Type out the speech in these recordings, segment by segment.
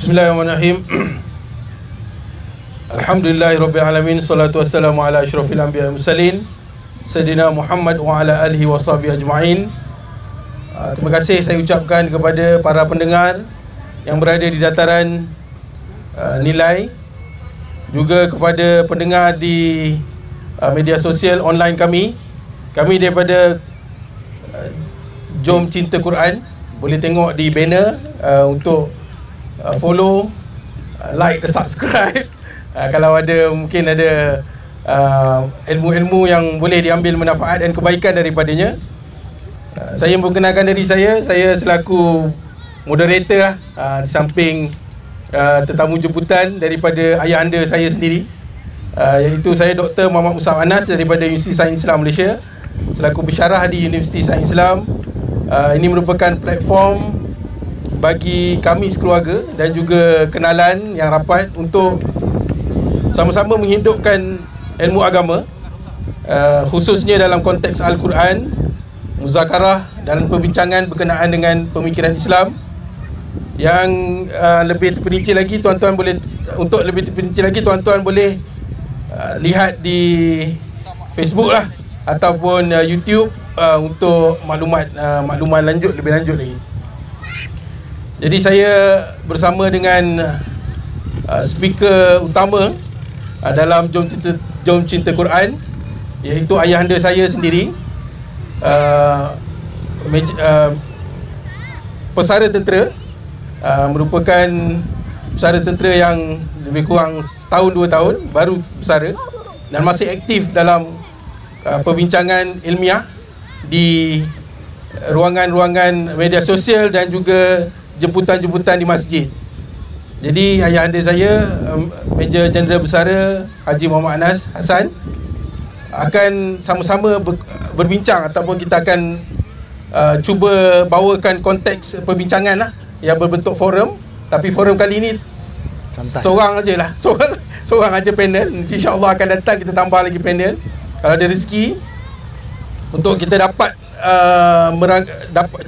Bismillahirrahmanirrahim. Alhamdulillahirrabbilalamin. Salatu wassalamu ala asyrafil anbiya wal mursalin Sayyidina Muhammad wa ala alihi wa sahbihi ajma'in. Terima kasih saya ucapkan kepada para pendengar yang berada di dataran nilai, juga kepada pendengar di media sosial online kami. Kami daripada Jom Cinta Quran. Boleh tengok di banner untuk follow, like dan subscribe. Kalau ada, mungkin ada ilmu-ilmu yang boleh diambil manfaat dan kebaikan daripadanya. Saya memperkenalkan diri saya selaku moderator di samping tetamu jemputan daripada ayahanda saya sendiri, iaitu saya Dr. Muhammad Musab Anas daripada Universiti Sains Islam Malaysia, selaku pensyarah di Universiti Sains Islam. Ini merupakan platform bagi kami sekeluarga dan juga kenalan yang rapat untuk sama-sama menghidupkan ilmu agama, khususnya dalam konteks Al-Quran, muzakarah dan perbincangan berkenaan dengan pemikiran Islam. Yang lebih terperinci lagi, tuan-tuan boleh, untuk lebih terperinci lagi, tuan-tuan boleh lihat di Facebook lah, ataupun YouTube untuk maklumat lebih lanjut lagi. Jadi saya bersama dengan speaker utama dalam Jom Cinta Quran, iaitu ayahanda saya sendiri, pesara tentera, merupakan pesara tentera yang lebih kurang setahun 2 tahun baru pesara, dan masih aktif dalam perbincangan ilmiah di ruangan-ruangan media sosial dan juga jemputan-jemputan di masjid. Jadi ayahanda saya, Major Jeneral Besara Haji Muhammad Anas Hassan, akan sama-sama berbincang, ataupun kita akan cuba bawakan konteks perbincangan lah, yang berbentuk forum. Tapi forum kali ini santai, seorang aja lah, seorang aja panel. Nanti insyaAllah akan datang, kita tambah lagi panel kalau ada rezeki, untuk kita dapat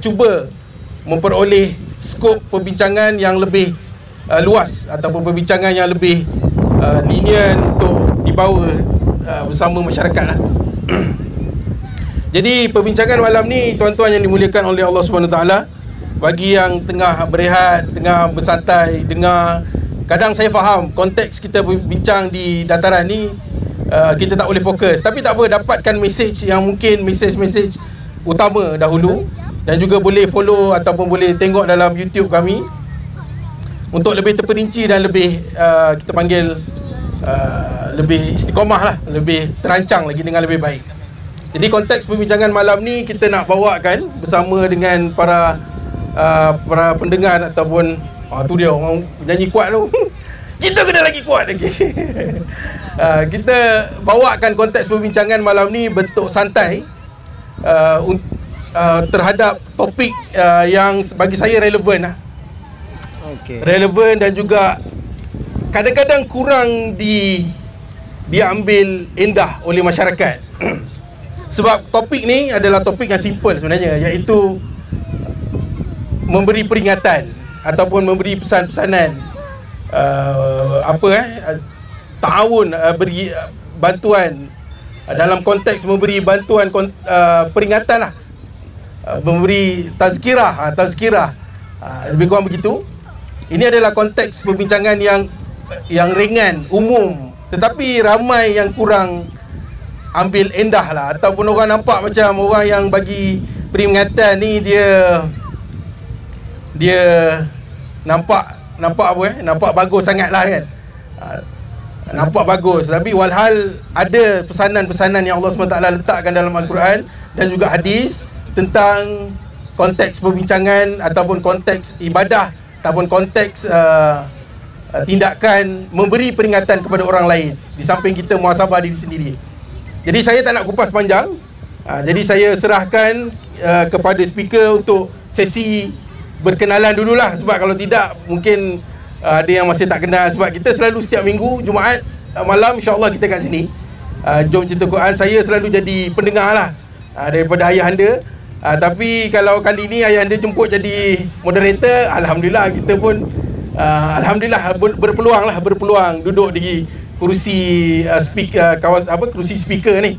cuba memperoleh skop perbincangan yang lebih luas, ataupun perbincangan yang lebih linear untuk dibawa bersama masyarakat lah. Jadi perbincangan malam ni, tuan-tuan yang dimuliakan oleh Allah SWT, bagi yang tengah berehat, tengah bersantai dengar, kadang saya faham konteks kita berbincang di dataran ni, kita tak boleh fokus. Tapi tak apa, dapatkan mesej yang mungkin mesej-mesej utama dahulu. Dan juga boleh follow ataupun boleh tengok dalam YouTube kami untuk lebih terperinci dan lebih kita panggil lebih istiqomah lah, lebih terancang lagi dengan lebih baik. Jadi konteks perbincangan malam ni kita nak bawakan bersama dengan para pendengar, ataupun tu dia orang nyanyi kuat tu. Kita kena lagi kuat lagi. Kita bawakan konteks perbincangan malam ni bentuk santai, terhadap topik yang bagi saya relevan lah. Relevan dan juga kadang-kadang kurang diambil indah oleh masyarakat. Sebab topik ni adalah topik yang simple sebenarnya, iaitu memberi peringatan ataupun memberi pesan-pesanan, ta'awun, beri bantuan dalam konteks memberi bantuan, peringatan lah, memberi tazkirah, lebih kurang begitu. Ini adalah konteks perbincangan yang ringan, umum, tetapi ramai yang kurang ambil endah lah, ataupun orang nampak macam orang yang bagi peringatan ni dia nampak nampak bagus sangat lah kan, nampak bagus. Tapi walhal ada pesanan-pesanan yang Allah SWT letakkan dalam Al-Quran dan juga hadis tentang konteks perbincangan, ataupun konteks ibadah, ataupun konteks tindakan memberi peringatan kepada orang lain, di samping kita muhasabah diri sendiri. Jadi saya tak nak kupas panjang, jadi saya serahkan kepada speaker untuk sesi berkenalan dululah. Sebab kalau tidak, mungkin ada yang masih tak kenal. Sebab kita selalu setiap minggu Jumaat malam, insyaAllah kita kat sini, Jom Cinta Quran. Saya selalu jadi pendengar lah daripada ayahanda. Tapi kalau kali ni ayahanda jemput jadi moderator, alhamdulillah kita pun Alhamdulillah berpeluang duduk di kerusi speaker, kerusi speaker ni.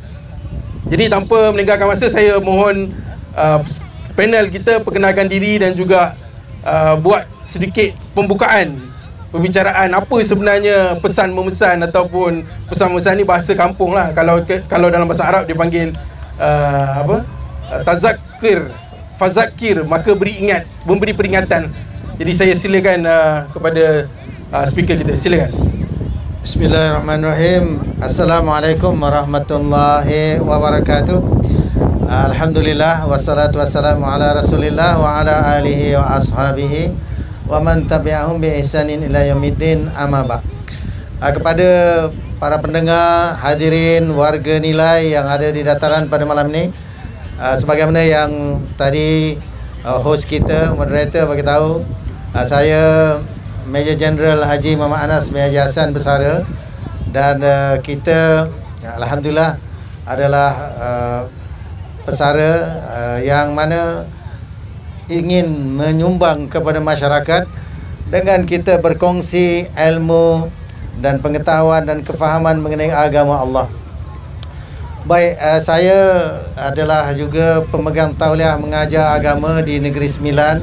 Jadi tanpa meninggalkan masa, saya mohon panel kita perkenalkan diri dan juga buat sedikit pembukaan pembicaraan apa sebenarnya pesan memesan ataupun pesan memesan ni bahasa kampung lah. Kalau dalam bahasa Arab dia panggil tazakir, fazakir, maka memberi peringatan. Jadi saya silakan kepada speaker kita, silakan. Bismillahirrahmanirrahim. Assalamualaikum warahmatullahi wabarakatuh. Alhamdulillah wassalatu wassalamu ala Rasulillah wa ala alihi wa ashabihi wa man tabi'ahum bi ihsanin ila yaumiddin, amma ba'. Kepada para pendengar, hadirin, warga nilai yang ada di dataran pada malam ni, sebagaimana yang tadi host kita, moderator bagi tahu, saya Major General Haji Muhammad Anas bin Haji Hassan Bersara, dan kita alhamdulillah adalah pesara yang mana ingin menyumbang kepada masyarakat dengan kita berkongsi ilmu dan pengetahuan dan kefahaman mengenai agama Allah. Baik, saya adalah juga pemegang tauliah mengajar agama di Negeri Sembilan,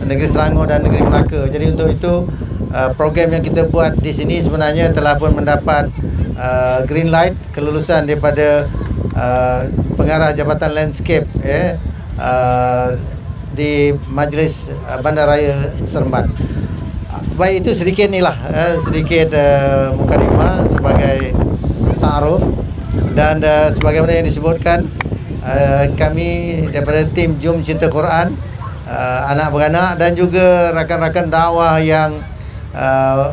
Negeri Selangor dan Negeri Melaka. Jadi untuk itu program yang kita buat di sini sebenarnya telah pun mendapat green light, kelulusan daripada pengarah Jabatan Landscape di Majlis Bandaraya Seremban. Baik, itu sedikit sedikit mukadimah sebagai ta'aruf, dan sebagaimana yang disebutkan, kami daripada tim Jom Cinta Quran, anak beranak dan juga rakan-rakan dakwah yang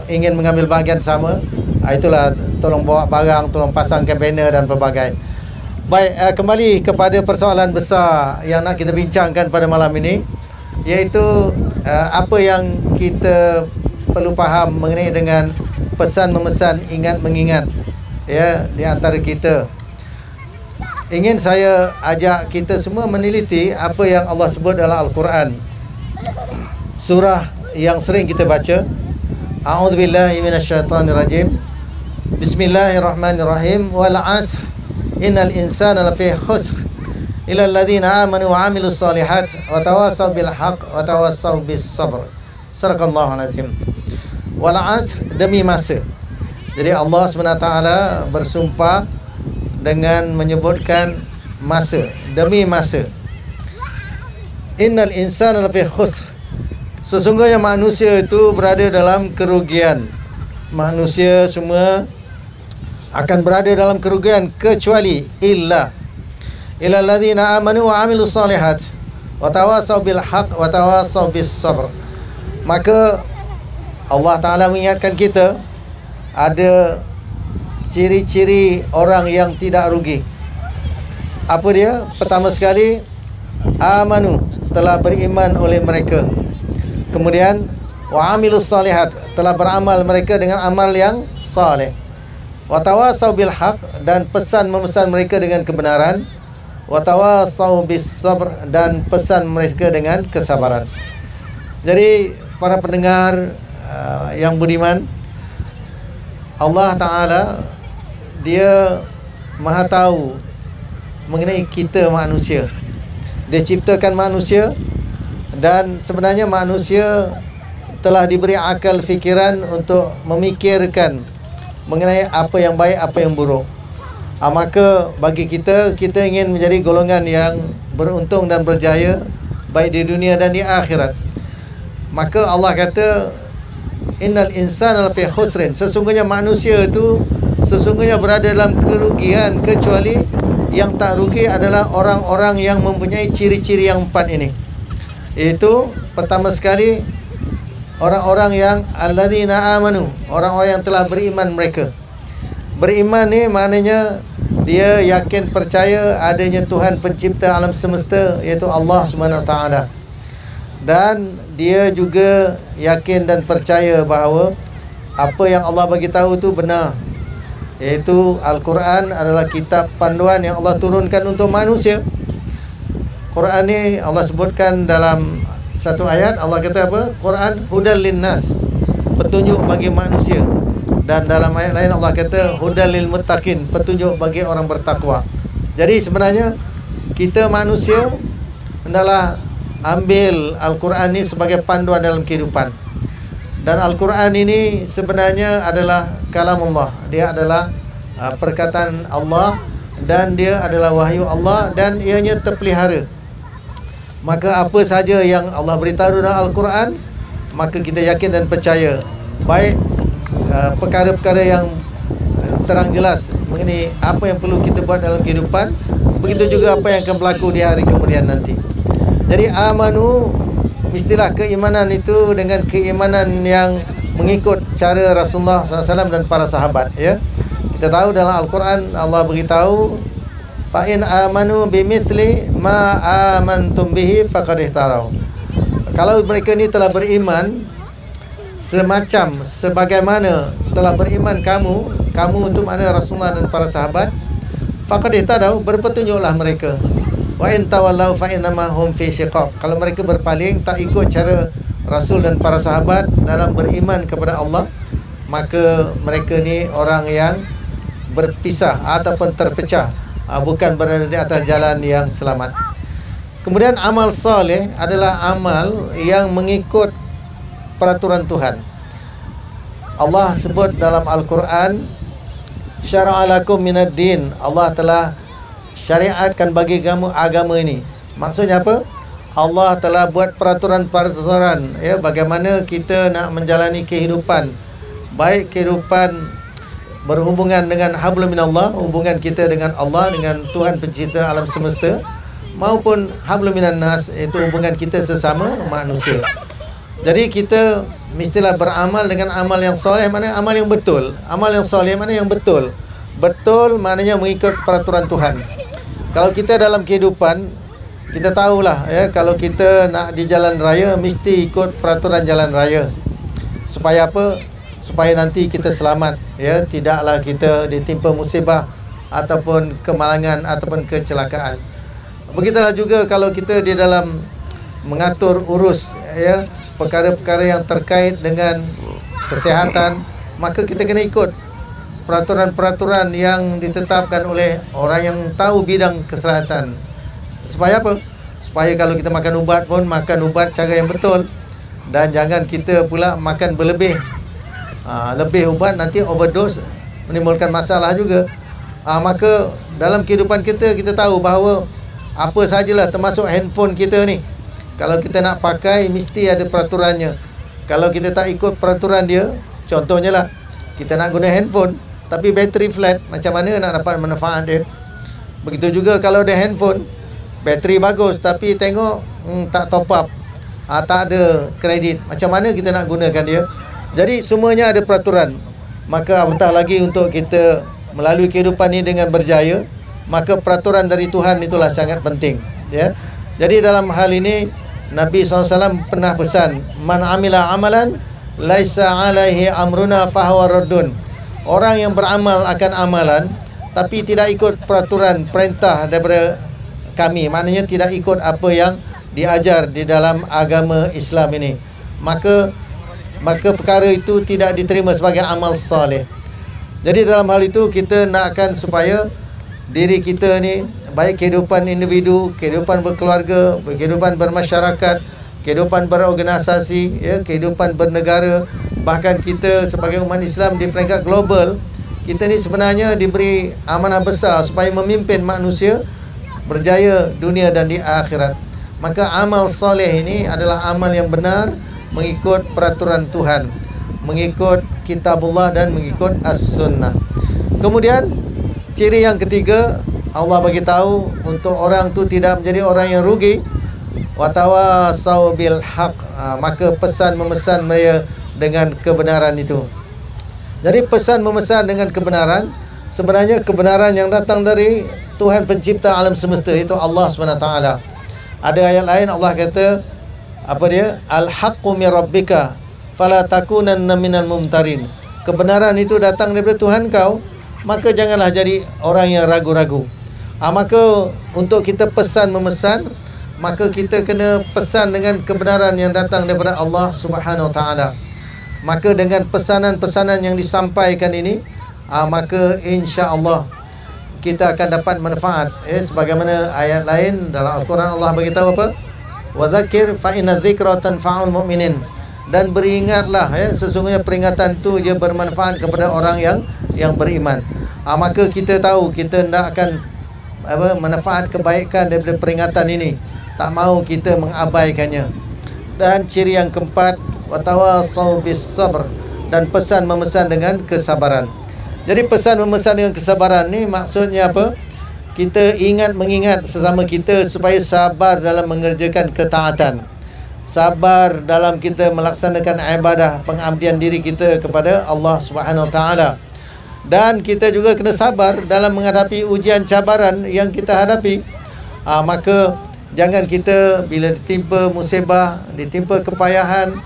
ingin mengambil bahagian sama, itulah tolong bawa barang, tolong pasangkan banner dan pelbagai. Baik, kembali kepada persoalan besar yang nak kita bincangkan pada malam ini, iaitu apa yang kita perlu faham mengenai dengan pesan memesan, ingat mengingat, ya, di antara kita. Ingin saya ajak kita semua meneliti apa yang Allah sebut dalam Al-Quran. Surah yang sering kita baca, A'udzubillahi minasyaitonirrajim. Bismillahirrahmanirrahim. Wal 'asr innal insana lafi khusr illa alladhina amanu wa 'amilus solihat wa tawassaw bil haqq wa tawassaw bis sabr. Sadaqallahul azim. Wal 'asr, demi masa. Jadi Allah SWT bersumpah dengan menyebutkan masa, demi masa. Innal insana lafi khusr, sesungguhnya manusia itu berada dalam kerugian. Manusia semua akan berada dalam kerugian kecuali illa alladzina amanu wa amilus solihat wa tawassaw bil haqq wa tawassaw bis sabr. Maka Allah Ta'ala mengingatkan kita ada ciri-ciri orang yang tidak rugi. Apa dia? Pertama sekali, amanu, telah beriman oleh mereka. Kemudian wa amilus solihat, telah beramal mereka dengan amal yang saleh. Wa tawassaw bil haqq, dan pesan memesan mereka dengan kebenaran. Wa tawassaw bis sabr, dan pesan mereka dengan kesabaran. Jadi para pendengar yang budiman, Allah Ta'ala Dia Maha tahu mengenai kita manusia. Dia ciptakan manusia, dan sebenarnya manusia telah diberi akal fikiran untuk memikirkan mengenai apa yang baik, apa yang buruk. Maka bagi kita ingin menjadi golongan yang beruntung dan berjaya, baik di dunia dan di akhirat. Maka Allah kata, innal insana lafi khusrin, sesungguhnya manusia itu sesungguhnya berada dalam kerugian, kecuali yang tak rugi adalah orang-orang yang mempunyai ciri-ciri yang empat ini. Iaitu pertama sekali, orang-orang yang alladzina amanu, orang-orang yang telah beriman mereka. Beriman ni maknanya dia yakin, percaya adanya Tuhan pencipta alam semesta, iaitu Allah SWT. Dan dia juga yakin dan percaya bahawa apa yang Allah bagi tahu itu benar, iaitu Al-Quran adalah kitab panduan yang Allah turunkan untuk manusia. Quran ni Allah sebutkan dalam satu ayat, Allah kata apa? Quran hudal linnas, petunjuk bagi manusia. Dan dalam ayat lain Allah kata hudal lil muttaqin, petunjuk bagi orang bertakwa. Jadi sebenarnya kita manusia hendaklah ambil Al-Quran ini sebagai panduan dalam kehidupan. Dan Al-Quran ini sebenarnya adalah kalamullah. Dia adalah perkataan Allah, dan dia adalah wahyu Allah, dan ianya terpelihara. Maka apa saja yang Allah beritahu dalam Al-Quran, maka kita yakin dan percaya, baik perkara-perkara yang terang jelas mengenai apa yang perlu kita buat dalam kehidupan, begitu juga apa yang akan berlaku di hari kemudian nanti. Jadi amanu, mestilah keimanan itu dengan keimanan yang mengikut cara Rasulullah SAW dan para sahabat, ya. Kita tahu dalam Al-Quran Allah beritahu, fa in amanu bimithli ma amantum bihi faqad ihtarau. Kalau mereka ni telah beriman semacam sebagaimana telah beriman kamu untuk mana Rasulullah dan para sahabat, faqad ihtarau, berpetunjuklah mereka. Wa in tawallau fa innama hum fi syiqaq. Kalau mereka berpaling, tak ikut cara Rasul dan para sahabat dalam beriman kepada Allah, maka mereka ni orang yang berpisah ataupun terpecah, bukan berada di atas jalan yang selamat. Kemudian amal soleh adalah amal yang mengikut peraturan Tuhan. Allah sebut dalam Al-Quran, syara'a lakum minad din, Allah telah syariatkan bagi kamu agama ini. Maksudnya apa? Allah telah buat peraturan-peraturan, ya, bagaimana kita nak menjalani kehidupan, baik kehidupan berhubungan dengan hablum minallah, hubungan kita dengan Allah, dengan Tuhan pencipta alam semesta, maupun hablum minan nas, iaitu hubungan kita sesama manusia. Jadi kita mestilah beramal dengan amal yang soleh, mana amal yang betul. Amal yang soleh mana yang betul. Betul maknanya mengikut peraturan Tuhan. Kalau kita dalam kehidupan, kita tahulah, ya, kalau kita nak di jalan raya mesti ikut peraturan jalan raya. Supaya apa? Supaya nanti kita selamat, ya, tidaklah kita ditimpa musibah ataupun kemalangan ataupun kecelakaan. Begitulah juga kalau kita di dalam mengatur urus, ya, perkara-perkara yang terkait dengan kesihatan, maka kita kena ikut peraturan-peraturan yang ditetapkan oleh orang yang tahu bidang kesihatan. Supaya apa? Supaya kalau kita makan ubat pun makan ubat cara yang betul, dan jangan kita pula makan berlebih. Lebih ubat nanti overdose, menimbulkan masalah juga. Maka dalam kehidupan kita, kita tahu bahawa apa sajalah, termasuk handphone kita ni, kalau kita nak pakai mesti ada peraturannya. Kalau kita tak ikut peraturan dia, contohnya lah, kita nak guna handphone tapi bateri flat, macam mana nak dapat manfaat dia? Begitu juga kalau ada handphone, bateri bagus tapi tengok tak top up, tak ada kredit, macam mana kita nak gunakan dia? Jadi semuanya ada peraturan. Maka apatah lagi untuk kita melalui kehidupan ini dengan berjaya, maka peraturan dari Tuhan itulah sangat penting, ya. Jadi dalam hal ini Nabi SAW pernah pesan, man amila amalan laisa alaihi amruna fahuwa raddun. Orang yang beramal akan amalan tapi tidak ikut peraturan perintah daripada kami, maknanya tidak ikut apa yang diajar di dalam agama Islam ini, maka perkara itu tidak diterima sebagai amal soleh. Jadi dalam hal itu kita nakkan supaya diri kita ni, baik kehidupan individu, kehidupan berkeluarga, kehidupan bermasyarakat, kehidupan berorganisasi, ya, kehidupan bernegara, bahkan kita sebagai umat Islam di peringkat global, kita ni sebenarnya diberi amanah besar supaya memimpin manusia berjaya dunia dan di akhirat. Maka amal soleh ini adalah amal yang benar, mengikut peraturan Tuhan, mengikut kitabullah dan mengikut as-sunnah. Kemudian ciri yang ketiga, Allah bagi tahu untuk orang tu tidak menjadi orang yang rugi, watawasau bil haq, maka pesan memesan mereka dengan kebenaran itu. Jadi pesan memesan dengan kebenaran, sebenarnya kebenaran yang datang dari Tuhan pencipta alam semesta, itu Allah SWT. Ada ayat lain Allah kata, apa dia? Al-haqqu min rabbika fala takunanna minal mumtarin. Kebenaran itu datang daripada Tuhan kau, maka janganlah jadi orang yang ragu-ragu. Maka untuk kita pesan memesan, maka kita kena pesan dengan kebenaran yang datang daripada Allah Subhanahu Wa Taala. Maka dengan pesanan-pesanan yang disampaikan ini, maka insya-Allah kita akan dapat manfaat. Sebagaimana ayat lain dalam Al-Quran Allah beritahu apa? Wa dzakir fa inna dzikra tanfa'ul mu'minin. Dan beringatlah, sesungguhnya peringatan itu dia bermanfaat kepada orang yang beriman. Maka kita tahu kita hendak akan manfaat kebaikan daripada peringatan ini. Tak mahu kita mengabaikannya. Dan ciri yang keempat, watawasau bis sabr, dan pesan memesan dengan kesabaran. Jadi pesan memesan dengan kesabaran ni maksudnya apa? Kita mengingat sesama kita supaya sabar dalam mengerjakan ketaatan, sabar dalam kita melaksanakan ibadah, pengabdian diri kita kepada Allah Subhanahu Wa Taala. Dan kita juga kena sabar dalam menghadapi ujian cabaran yang kita hadapi. Maka jangan kita bila ditimpa musibah, ditimpa kepayahan,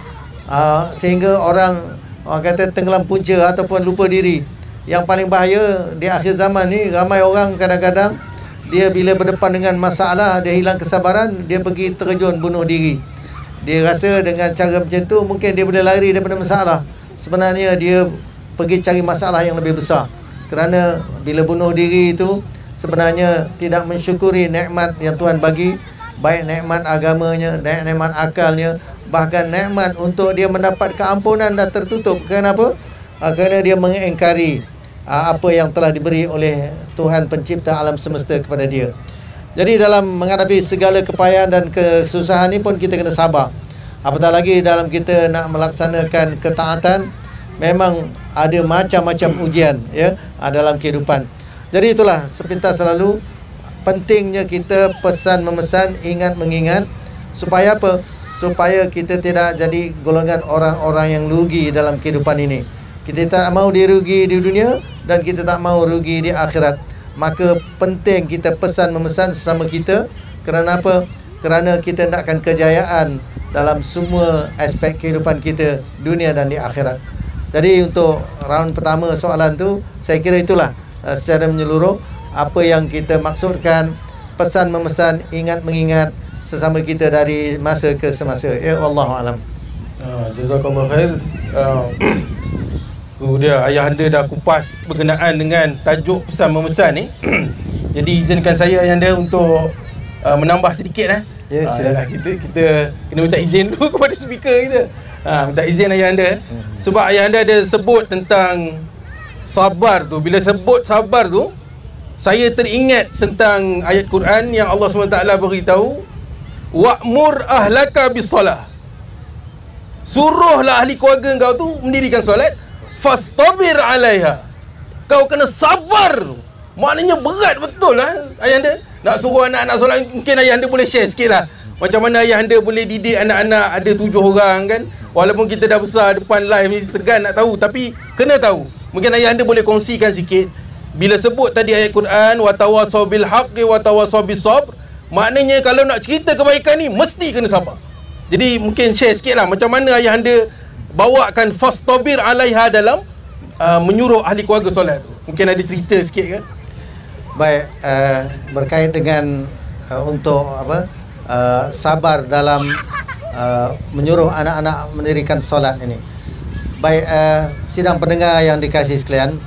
sehingga orang kata tenggelam punca ataupun lupa diri. Yang paling bahaya di akhir zaman ni, ramai orang kadang-kadang dia bila berdepan dengan masalah, dia hilang kesabaran, dia pergi terjun bunuh diri. Dia rasa dengan cara macam tu mungkin dia boleh lari daripada masalah. Sebenarnya dia pergi cari masalah yang lebih besar. Kerana bila bunuh diri itu sebenarnya tidak mensyukuri nikmat yang Tuhan bagi, baik nikmat agamanya, nikmat akalnya, bahkan nikmat untuk dia mendapat keampunan dah tertutup. Kenapa? Kerana dia mengingkari apa yang telah diberi oleh Tuhan pencipta alam semesta kepada dia. Jadi dalam menghadapi segala kepayahan dan kesusahan ni pun kita kena sabar. Apatah lagi dalam kita nak melaksanakan ketaatan, memang ada macam-macam ujian dalam kehidupan. Jadi itulah sepintas selalu pentingnya kita pesan memesan, ingat mengingat, supaya apa? Supaya kita tidak jadi golongan orang-orang yang rugi dalam kehidupan ini. Kita tak mahu dirugi di dunia dan kita tak mahu rugi di akhirat. Maka penting kita pesan memesan sesama kita. Kerana apa? Kerana kita nakkan kejayaan dalam semua aspek kehidupan kita, dunia dan di akhirat. Jadi untuk round pertama soalan tu, saya kira itulah secara menyeluruh apa yang kita maksudkan pesan memesan, ingat mengingat sesama kita dari masa ke semasa. Wallahu alam. Jazakallah khair. Tu dia, ayahanda dah kupas berkenaan dengan tajuk pesan memesan ni. Jadi izinkan saya ayahanda untuk menambah sedikit silakan. Kita kena minta izin dulu kepada speaker kita. Minta izin ayahanda. Sebab ayahanda ada sebut tentang sabar tu. Bila sebut sabar tu, saya teringat tentang ayat Quran yang Allah SWT beritahu, wa'mur ahlaka bis-salah. Suruhlah ahli keluarga kau tu mendirikan solat. Fastabir alaiha. Kau kena sabar. Maknanya berat betul lah ayahanda. Nak suruh anak-anak solat. Mungkin ayahanda boleh share sikit lah macam mana ayahanda boleh didik anak-anak. Ada 7 orang kan. Walaupun kita dah besar depan live ni, segan nak tahu, tapi kena tahu. Mungkin ayahanda boleh kongsikan sikit. Bila sebut tadi ayat Quran, watawasau bil haqqi watawasau bis sabr, maknanya kalau nak cerita kebaikan ni mesti kena sabar. Jadi mungkin share sikit lah macam mana ayahanda bawakan fastabir alaiha dalam menyuruh ahli keluarga solat tu. Mungkin ada cerita sikit kan? Baik, berkait dengan untuk sabar dalam menyuruh anak-anak mendirikan solat ini. Baik, sidang pendengar yang dikasihi sekalian,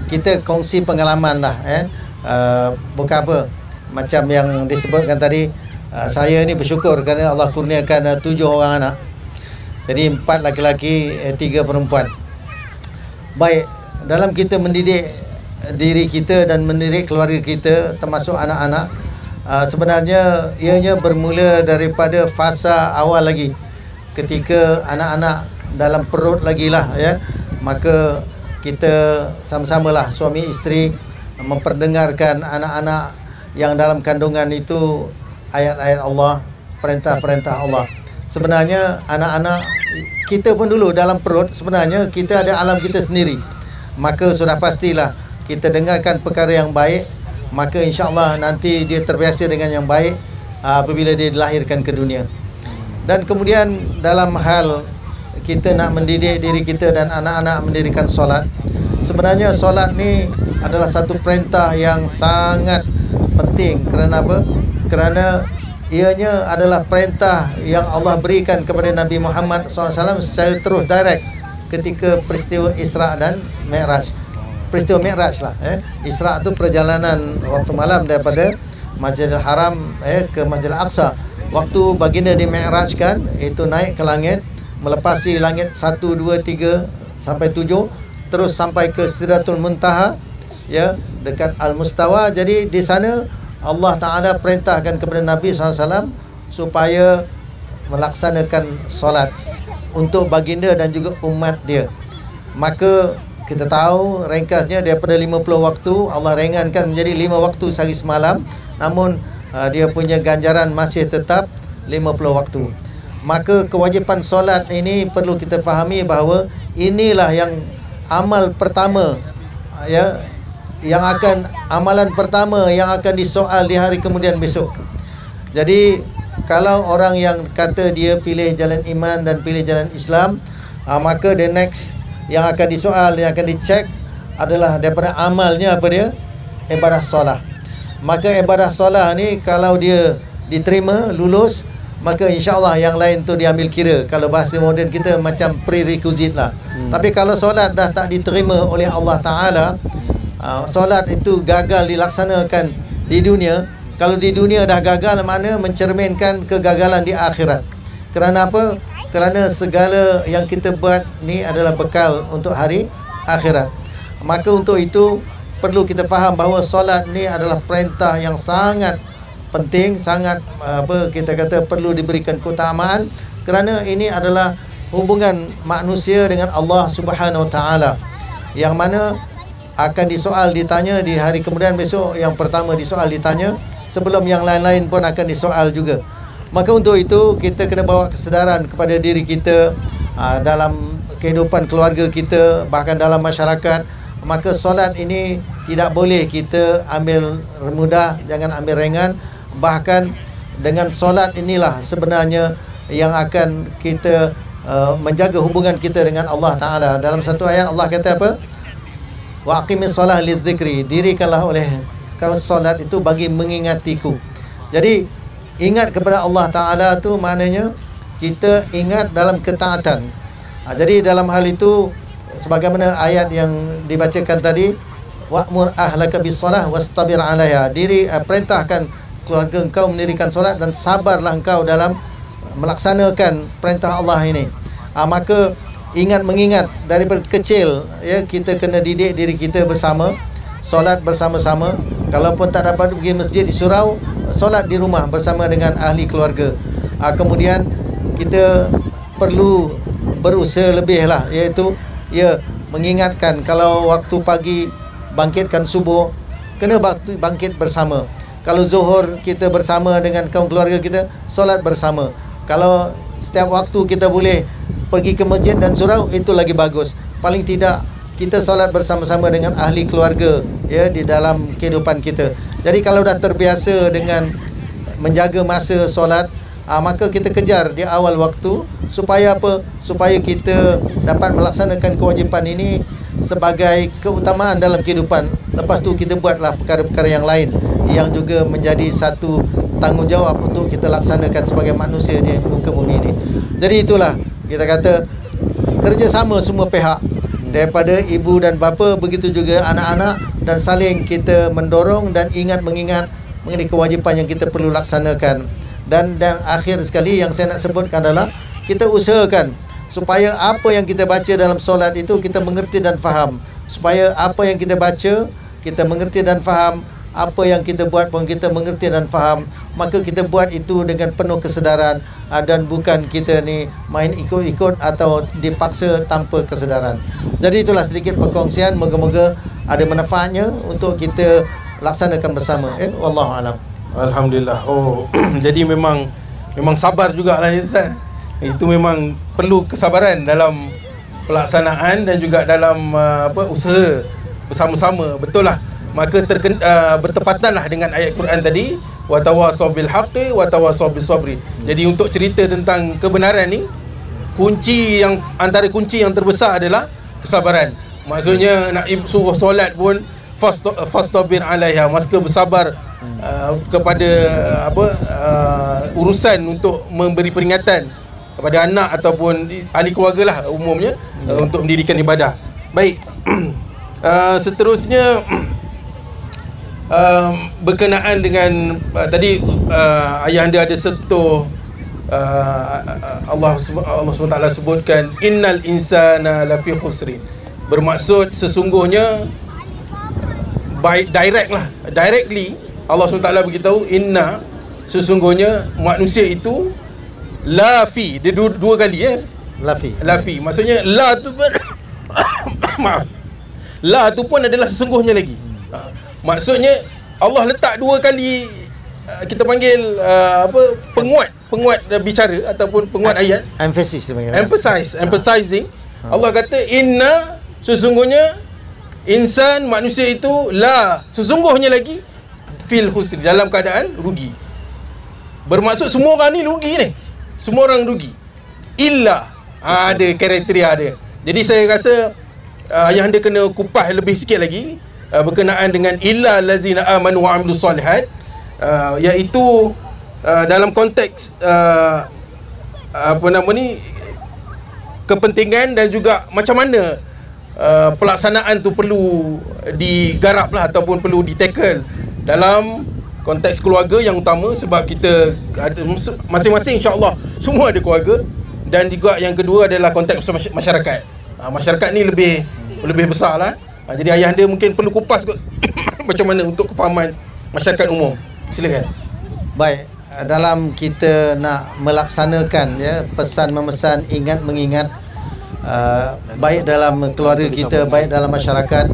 kita kongsi pengalaman lah. Bukan apa, macam yang disebutkan tadi, saya ni bersyukur kerana Allah kurniakan 7 orang anak. Jadi 4 laki-laki, 3 perempuan. Baik, dalam kita mendidik diri kita dan mendidik keluarga kita, termasuk anak-anak, sebenarnya ianya bermula daripada fasa awal lagi, ketika anak-anak dalam perut lagi lah maka kita sama-samalah suami isteri memperdengarkan anak-anak yang dalam kandungan itu ayat-ayat Allah, perintah-perintah Allah. Sebenarnya anak-anak kita pun dulu dalam perut, sebenarnya kita ada alam kita sendiri. Maka sudah pastilah kita dengarkan perkara yang baik, maka insya-Allah nanti dia terbiasa dengan yang baik apabila dia dilahirkan ke dunia. Dan kemudian dalam hal kita nak mendidik diri kita dan anak-anak mendirikan solat, sebenarnya solat ni adalah satu perintah yang sangat penting. Kerana apa? Kerana ianya adalah perintah yang Allah berikan kepada Nabi Muhammad SAW secara terus direct. ketika peristiwa Isra dan Mi'raj. Peristiwa Mi'raj lah. Isra tu perjalanan waktu malam daripada Masjidil Haram ke Masjidil Aqsa. Waktu baginda di Mi'rajkan, itu naik ke langit, melepasi langit 1, 2, 3 sampai 7, terus sampai ke Sidratul Muntaha, ya, dekat Al-Mustawa. Jadi di sana Allah Ta'ala perintahkan kepada Nabi SAW supaya melaksanakan solat untuk baginda dan juga umat dia. Maka kita tahu ringkasnya daripada 50 waktu Allah ringankan menjadi 5 waktu sehari semalam, namun dia punya ganjaran masih tetap 50 waktu. Maka kewajipan solat ini perlu kita fahami bahawa inilah yang amal pertama, ya, yang akan amalan pertama yang akan disoal di hari kemudian besok. Jadi kalau orang yang kata dia pilih jalan iman dan pilih jalan Islam, maka the next yang akan disoal, yang akan dicek adalah daripada amalnya apa dia? Ibadah solat. Maka ibadah solat ni kalau dia diterima, lulus, maka insya-Allah yang lain tu diambil kira. Kalau bahasa moden kita macam prerequisite lah. Tapi kalau solat dah tak diterima oleh Allah Ta'ala, solat itu gagal dilaksanakan di dunia. Kalau di dunia dah gagal, mana mencerminkan kegagalan di akhirat. Kerana apa? Kerana segala yang kita buat ni adalah bekal untuk hari akhirat. Maka untuk itu perlu kita faham bahawa solat ni adalah perintah yang sangat penting, sangat kita kata perlu diberikan keutamaan, kerana ini adalah hubungan manusia dengan Allah Subhanahu Wa Taala, yang mana akan disoal ditanya di hari kemudian besok. Yang pertama disoal ditanya, sebelum yang lain-lain pun akan disoal juga. Maka untuk itu kita kena bawa kesedaran kepada diri kita, dalam kehidupan keluarga kita, bahkan dalam masyarakat. Maka solat ini tidak boleh kita ambil mudah, jangan ambil ringan. Bahkan dengan solat inilah sebenarnya yang akan kita menjaga hubungan kita dengan Allah Ta'ala. Dalam satu ayat Allah kata apa? Wa aqimis solah lidzikri, dirikanlah oleh kau solat itu bagi mengingatiku. Jadi ingat kepada Allah Ta'ala tu maknanya kita ingat dalam ketaatan. Jadi dalam hal itu, sebagaimana ayat yang dibacakan tadi, wa'mur ahlaka bis-shalah wastabir 'alaiha, perintahkan keluarga engkau mendirikan solat dan sabarlah engkau dalam melaksanakan perintah Allah ini. Maka mengingat daripada kecil, ya, kita kena didik diri kita bersama, solat bersama-sama. Kalaupun tak dapat pergi masjid di surau, solat di rumah bersama dengan ahli keluarga. Kemudian kita perlu berusaha lebih lah, iaitu mengingatkan kalau waktu pagi bangkitkan subuh, kena bangkit bersama. Kalau zuhur kita bersama dengan kaum keluarga kita, solat bersama. Kalau setiap waktu kita boleh pergi ke masjid dan surau, itu lagi bagus. Paling tidak kita solat bersama-sama dengan ahli keluarga, ya, di dalam kehidupan kita. Jadi kalau dah terbiasa dengan menjaga masa solat, maka kita kejar di awal waktu. Supaya apa? Supaya kita dapat melaksanakan kewajipan ini sebagai keutamaan dalam kehidupan. Lepas tu kita buatlah perkara-perkara yang lain yang juga menjadi satu tanggungjawab untuk kita laksanakan sebagai manusia di muka bumi ini. Jadi itulah kita kata kerjasama semua pihak, daripada ibu dan bapa, begitu juga anak-anak, dan saling kita mendorong dan mengingat mengenai kewajipan yang kita perlu laksanakan. Dan akhir sekali yang saya nak sebutkan adalah kita usahakan supaya apa yang kita baca dalam solat itu kita mengerti dan faham. Supaya apa yang kita baca kita mengerti dan faham, apa yang kita buat pun kita mengerti dan faham. Maka kita buat itu dengan penuh kesedaran, dan bukan kita ni main ikut-ikut atau dipaksa tanpa kesedaran. Jadi itulah sedikit perkongsian, moga-moga ada manfaatnya untuk kita laksanakan bersama. Wallahu alam. Alhamdulillah. Oh, jadi memang sabar jugalah, Ustaz. Itu memang perlu kesabaran dalam pelaksanaan dan juga dalam usaha bersama-sama. Betul lah. Maka bertepatanlah dengan ayat Quran tadi, wa tawassaw bil haqqi wa tawassaw bis sabri. Jadi untuk cerita tentang kebenaran ni, antara kunci yang terbesar adalah kesabaran. Maksudnya nak suruh solat pun fastabir 'alaiha, maka bersabar kepada urusan untuk memberi peringatan kepada anak ataupun ahli keluarga lah umumnya untuk mendirikan ibadah. Baik. Seterusnya berkenaan dengan tadi ayahanda ada sentuh Allah SWT sebutkan innal insana lafi khusrin, bermaksud sesungguhnya directly Allah SWT beritahu inna, sesungguhnya manusia itu lafi, dia dua kali lafi, maksudnya la tu maaf, la tu pun adalah sesungguhnya lagi. Maksudnya Allah letak dua kali, kita panggil penguat bicara ataupun penguat ayat, emphasis dia panggil, emphasizing. Allah kata inna, sesungguhnya insan, manusia itu la, sesungguhnya lagi fil khusr, dalam keadaan rugi. Bermaksud semua orang ni rugi ni, semua orang rugi, illa ada kriteria dia. Jadi saya rasa ayahanda kena kupas lebih sikit lagi berkenaan dengan illa allazina amanu wa amilus solihat, iaitu dalam konteks kepentingan dan juga macam mana pelaksanaan tu perlu digarap lah ataupun perlu di-tackle dalam konteks keluarga yang utama, sebab kita ada masing-masing, insya-Allah semua ada keluarga, dan juga yang kedua adalah konteks masyarakat. Masyarakat ni lebih besar lah. Jadi ayahanda mungkin perlu kupas kot macam mana untuk kefahaman masyarakat umum. Silakan. Baik, dalam kita nak melaksanakan pesan memesan, ingat mengingat, baik dalam keluarga kita, baik dalam masyarakat,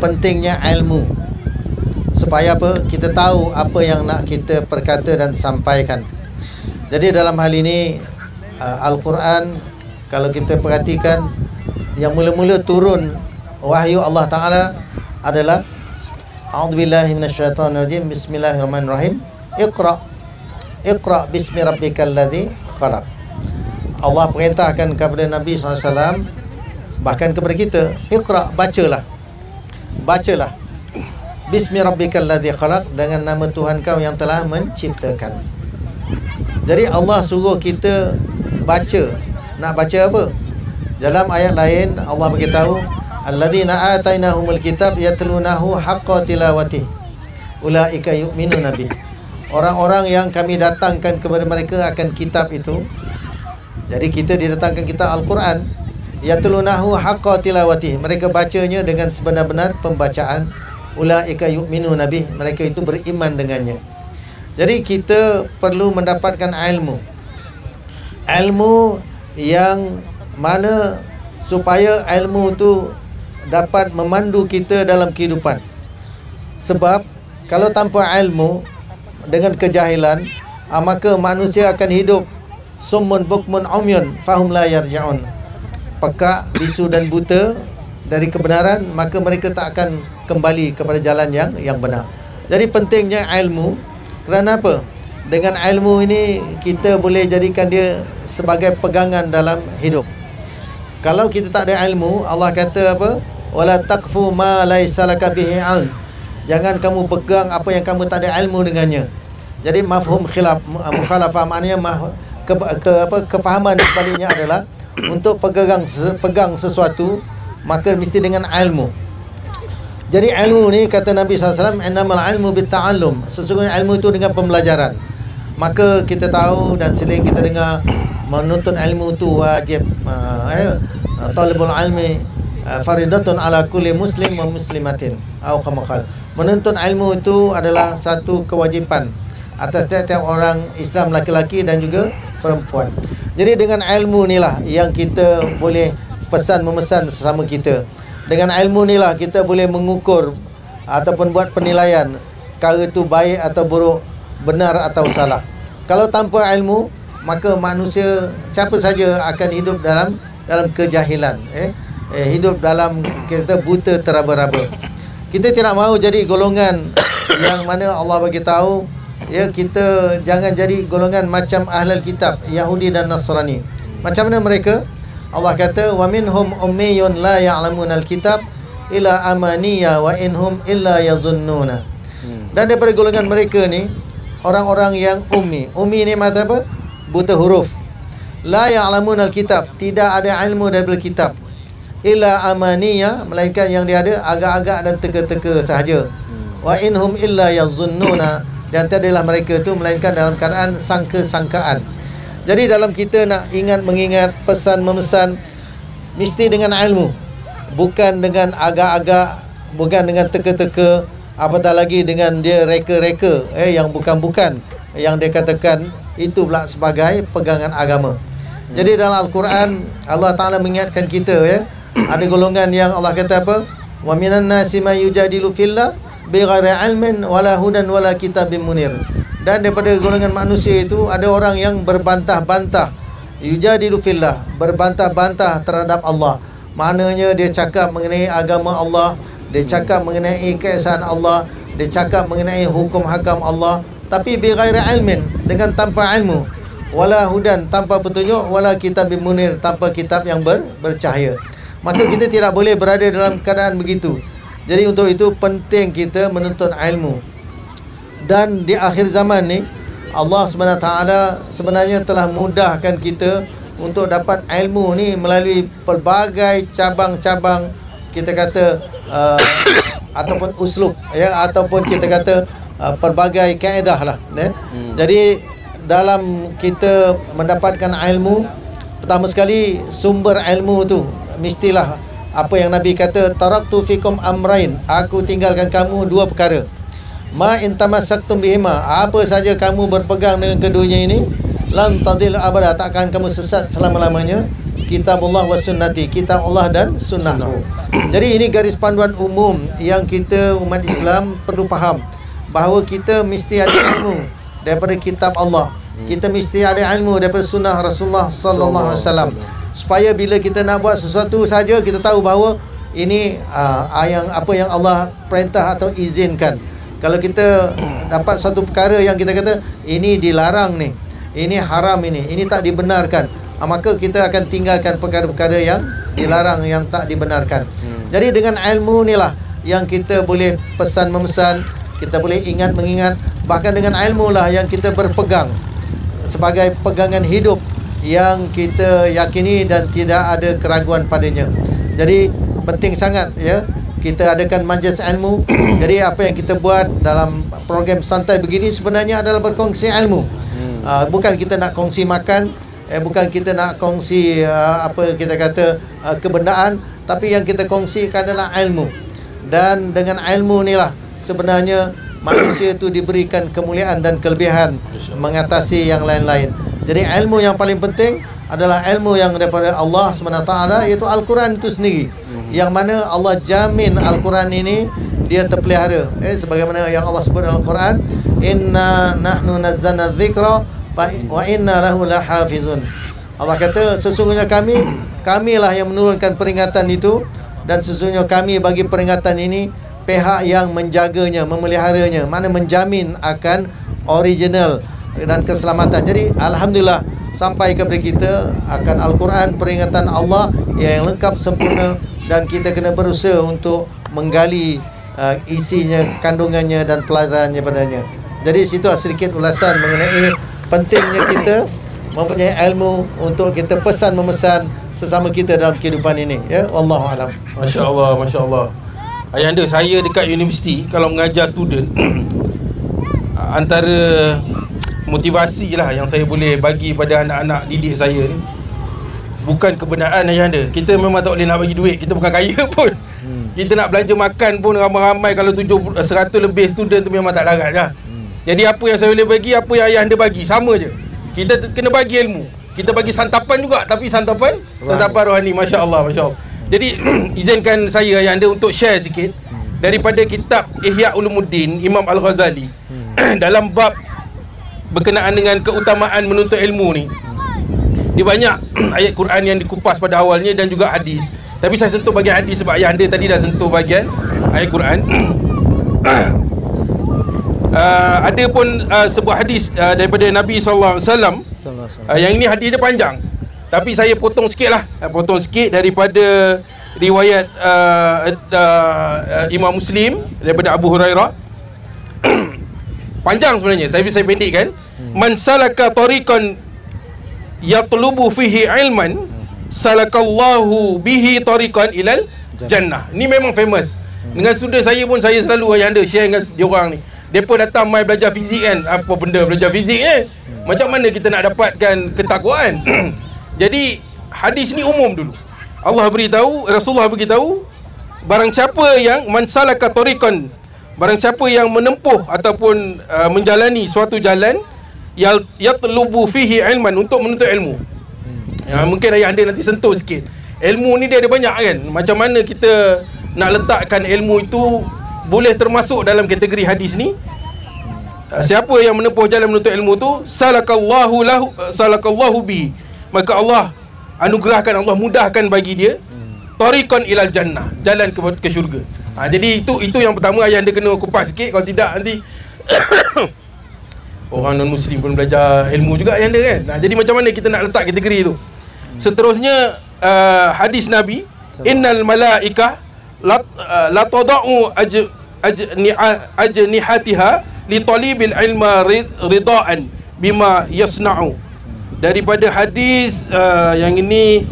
pentingnya ilmu, supaya apa? Kita tahu apa yang nak kita perkata dan sampaikan. Jadi dalam hal ini Al-Quran, kalau kita perhatikan, yang mula-mula turun wahyu Allah Ta'ala adalah A'udzubillahi minasyaitonirrajim, Bismillahirrahmanirrahim, Iqra bismi rabbikal ladzi khalaq. Allah perintahkan kepada Nabi SAW, bahkan kepada kita, Iqra, bacalah bismi rabbikal ladzi khalaq, dengan nama Tuhan kau yang telah menciptakan. Jadi Allah suruh kita baca. Nak baca apa? Dalam ayat lain Allah beritahu, alladzina atainahumul kitab yatlunahu haqqa tilawatih ulaika yu'minuna bih. Orang-orang yang kami datangkan kepada mereka akan kitab itu. Jadi kita didatangkan kitab Al-Quran, yatlunahu haqqa tilawatih, mereka bacanya dengan sebenar-benar pembacaan. Ulaika yu'minuna bih, mereka itu beriman dengannya. Jadi kita perlu mendapatkan ilmu yang mana supaya ilmu tu dapat memandu kita dalam kehidupan. Sebab kalau tanpa ilmu, dengan kejahilan, maka manusia akan hidup summun bukmun umyun fahum la yarji'un, pekak, bisu dan buta dari kebenaran, maka mereka tak akan kembali kepada jalan yang benar. Jadi pentingnya ilmu. Kerana apa? Dengan ilmu ini kita boleh jadikan dia sebagai pegangan dalam hidup. Kalau kita tak ada ilmu, Allah kata apa? Wala taqfu ma laisa laka bihi 'ilm. Jangan kamu pegang apa yang kamu tak ada ilmu dengannya. Jadi mafhum mukhalafah, maknanya kefahaman sebaliknya adalah untuk pegang sesuatu, maka mesti dengan ilmu. Jadi ilmu ni, kata Nabi SAW, innamal ilmu bitta'allum, sesungguhnya ilmu itu dengan pembelajaran. Maka kita tahu dan sering kita dengar, menuntut ilmu itu wajib. Talibul ilmi faridatun ala kulli muslim wa muslimatin, atau kama qala, menuntut ilmu itu adalah satu kewajipan atas setiap orang Islam, laki-laki dan juga perempuan. Jadi dengan ilmu inilah yang kita boleh pesan memesan sesama kita. Dengan ilmu inilah kita boleh mengukur ataupun buat penilaian perkara itu baik atau buruk, benar atau salah. Kalau tanpa ilmu, maka manusia siapa saja akan hidup dalam kejahilan, hidup dalam kita buta teraba-raba. Kita tidak mahu jadi golongan yang mana Allah bagi tahu, kita jangan jadi golongan macam ahlul kitab, Yahudi dan Nasrani. Macam mana mereka? Allah kata, wa minhum ummiyun la ya'lamunal kitab illa amaniya wa inhum illa yazunnuna. Dan daripada golongan mereka ni, orang-orang yang ummi. Ummi ni maksud apa? Buta huruf. la ya'lamunal kitab, tidak ada ilmu daripada kitab, illa amaniya, melainkan yang dia ada agak-agak dan teka-teka sahaja. Wa inhum illa yazunnuna, dan tiadalah mereka itu melainkan dalam keadaan sangka-sangkaan. Jadi dalam kita nak ingat mengingat, pesan memesan, mesti dengan ilmu, bukan dengan agak-agak, bukan dengan teka-teka, apatah lagi dengan dia reka-reka yang bukan-bukan, yang dia katakan itu pula sebagai pegangan agama. Jadi dalam Al-Quran Allah Ta'ala mengingatkan kita, ada golongan yang Allah kata apa? Wa minan nasi may yujadilu fillah bighairi ilmin wala hudan wala kitabim munir. Dan daripada golongan manusia itu ada orang yang berbantah-bantah, yujadilu fillah, berbantah-bantah terhadap Allah. Maknanya dia cakap mengenai agama Allah, dia cakap mengenai keesaan Allah, dia cakap mengenai hukum hakam Allah, tapi bighairi ilmin, dengan tanpa ilmu, wala hudan, tanpa petunjuk, wala kitabim munir, tanpa kitab yang bercahaya. Maka kita tidak boleh berada dalam keadaan begitu. Jadi untuk itu penting kita menuntut ilmu. Dan di akhir zaman ni Allah SWT sebenarnya telah mudahkan kita untuk dapat ilmu ni melalui pelbagai cabang-cabang, kita kata ataupun uslub, ataupun kita kata pelbagai kaedah lah, Jadi dalam kita mendapatkan ilmu, pertama sekali sumber ilmu tu mestilah apa yang Nabi kata, taraktu fikum amrain, aku tinggalkan kamu dua perkara, ma in tamassaktum bihima, apa saja kamu berpegang dengan keduanya ini, lan tadil abada, takkan kamu sesat selama-lamanya, kitabullah wa sunnati, kitab Allah dan sunnahku. Jadi ini garis panduan umum yang kita umat Islam perlu faham, bahawa kita mesti ada ilmu daripada kitab Allah, kita mesti ada ilmu daripada sunnah Rasulullah sallallahu alaihi wasallam, supaya bila kita nak buat sesuatu saja kita tahu bahawa ini apa yang Allah perintah atau izinkan. Kalau kita dapat satu perkara yang kita kata ini dilarang ni, ini haram ini tak dibenarkan, maka kita akan tinggalkan perkara-perkara yang dilarang, yang tak dibenarkan. Jadi dengan ilmu ni lah yang kita boleh pesan memesan, kita boleh ingat mengingat, bahkan dengan ilmu lah yang kita berpegang sebagai pegangan hidup yang kita yakini dan tidak ada keraguan padanya. Jadi penting sangat kita adakan majlis ilmu. Jadi apa yang kita buat dalam program santai begini sebenarnya adalah berkongsi ilmu. Bukan kita nak kongsi makan, bukan kita nak kongsi apa kita kata kebendaan, tapi yang kita kongsikan adalah ilmu. Dan dengan ilmu inilah sebenarnya manusia itu diberikan kemuliaan dan kelebihan mengatasi yang lain-lain. Jadi ilmu yang paling penting adalah ilmu yang daripada Allah SWT, iaitu Al-Quran itu sendiri, yang mana Allah jamin Al-Quran ini dia terpelihara, sebagaimana yang Allah sebut dalam Al-Quran, inna nahnu nazzalna dzikra wa inna lahu lahafizun. Allah kata sesungguhnya kamilah yang menurunkan peringatan itu, dan sesungguhnya kami bagi peringatan ini pihak yang menjaganya, memeliharanya, mana menjamin akan original dan keselamatan. Jadi alhamdulillah sampai kepada kita akan Al-Quran, peringatan Allah yang lengkap sempurna, dan kita kena berusaha untuk menggali isinya, kandungannya dan pelajarannya padanya. Jadi situlah sedikit ulasan mengenai pentingnya kita mempunyai ilmu untuk kita pesan memesan sesama kita dalam kehidupan ini, wallahu alam. Masya-Allah, masya-Allah. Ayahanda, saya dekat universiti kalau mengajar student antara motivasi lah yang saya boleh bagi pada anak-anak didik saya ni, bukan kebenaran ayahanda. Kita memang tak boleh nak bagi duit, kita bukan kaya pun. Kita nak belanja makan pun ramai-ramai, kalau 100 lebih student tu memang tak larat lah. Jadi apa yang saya boleh bagi, apa yang ayahanda bagi, sama je. Kita kena bagi ilmu, kita bagi santapan juga, tapi santapan rohani. Masya-Allah, masya-Allah. Jadi izinkan saya ayahanda untuk share sikit daripada kitab Ihya Ulumuddin Imam Al-Ghazali dalam bab berkenaan dengan keutamaan menuntut ilmu ni. Dia banyak ayat Quran yang dikupas pada awalnya dan juga hadis. Tapi saya sentuh bahagian hadis sebab ayahanda tadi dah sentuh bahagian ayat Quran. Ada pun sebuah hadis daripada Nabi SAW. Yang ini hadis dia panjang, tapi saya potong sikit lah, daripada riwayat Imam Muslim daripada Abu Hurairah. Panjang sebenarnya, tapi saya pendekkan. Man salaka tariqan yatlubu fihi ilman salakallahu bihi tariqan ilal jannah. Ni memang famous. Dengan sudut saya pun, saya selalu ayahanda share dengan dia orang ni. Depa datang mai belajar fizik kan. Apa benda belajar fizik ni? Macam mana kita nak dapatkan ketakwaan? Jadi hadis ni umum dulu. Allah beritahu, Rasulullah beritahu, barang siapa yang mansalaka tariqan, barang siapa yang menempuh ataupun menjalani suatu jalan yatlubu fihi ilman, untuk menuntut ilmu. Mungkin ayah anda nanti sentuh sikit. Ilmu ni dia ada banyak kan. Macam mana kita nak letakkan ilmu itu boleh termasuk dalam kategori hadis ni. Siapa yang menempuh jalan menuntut ilmu tu, salakallahu bihi, maka Allah anugerahkan, Allah mudahkan bagi dia tariqan ilal jannah, jalan ke syurga. Jadi itu yang pertama ayah anda kena kupas sikit. Kalau tidak nanti orang non-Muslim pun belajar ilmu juga ayah anda kan. Jadi macam mana kita nak letak kategori tu. Seterusnya hadis Nabi, innal malaikah la tada'u ajnihatiha li talibil ilma ridaan bima yasna'u. Daripada hadis yang ini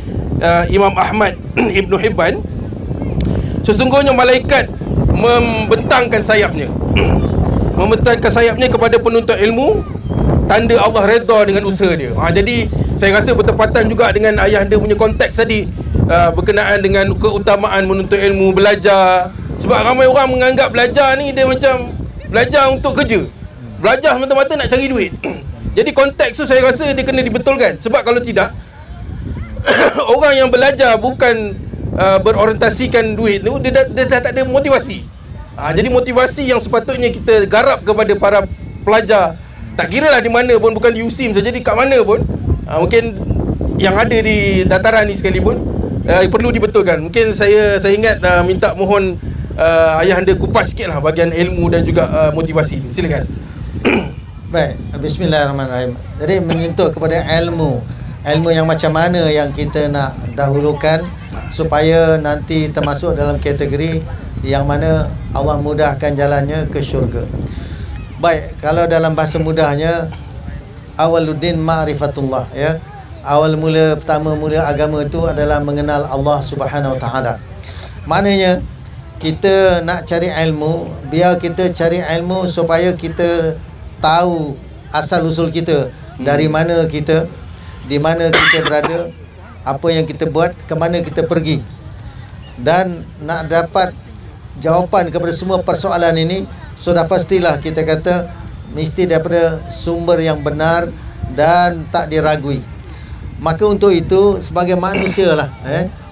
Imam Ahmad Ibn Hibban, sesungguhnya malaikat membentangkan sayapnya kepada penuntut ilmu, tanda Allah redha dengan usaha dia. Jadi saya rasa bertepatan juga dengan ayah anda punya konteks tadi, berkenaan dengan keutamaan menuntut ilmu, belajar. Sebab ramai orang menganggap belajar ni dia macam belajar untuk kerja, belajar semata-mata nak cari duit. Jadi konteks tu saya rasa dia kena dibetulkan. Sebab kalau tidak orang yang belajar bukan berorientasikan duit tu, dia dah tak ada motivasi. Jadi motivasi yang sepatutnya kita garap kepada para pelajar, tak kira lah di mana pun, bukan di USIM saja, di kat mana pun, mungkin yang ada di dataran ni sekalipun, perlu dibetulkan. Mungkin saya ingat minta mohon ayah anda kupas sikit lah bahagian ilmu dan juga motivasi ni. Silakan. Baik, bismillahirrahmanirrahim. Jadi menyentuh kepada ilmu yang macam mana yang kita nak dahulukan supaya nanti termasuk dalam kategori yang mana Allah mudahkan jalannya ke syurga. Baik, kalau dalam bahasa mudahnya, awaluddin ma'rifatullah, ya. Awal mula, pertama mula agama itu adalah mengenal Allah Subhanahu Wa Taala. Maknanya kita nak cari ilmu, biar kita cari ilmu supaya kita tahu asal usul kita, dari mana kita, di mana kita berada, apa yang kita buat, ke mana kita pergi. Dan nak dapat jawapan kepada semua persoalan ini, sudah pastilah kita kata mesti daripada sumber yang benar dan tak diragui. Maka untuk itu sebagai manusia lah,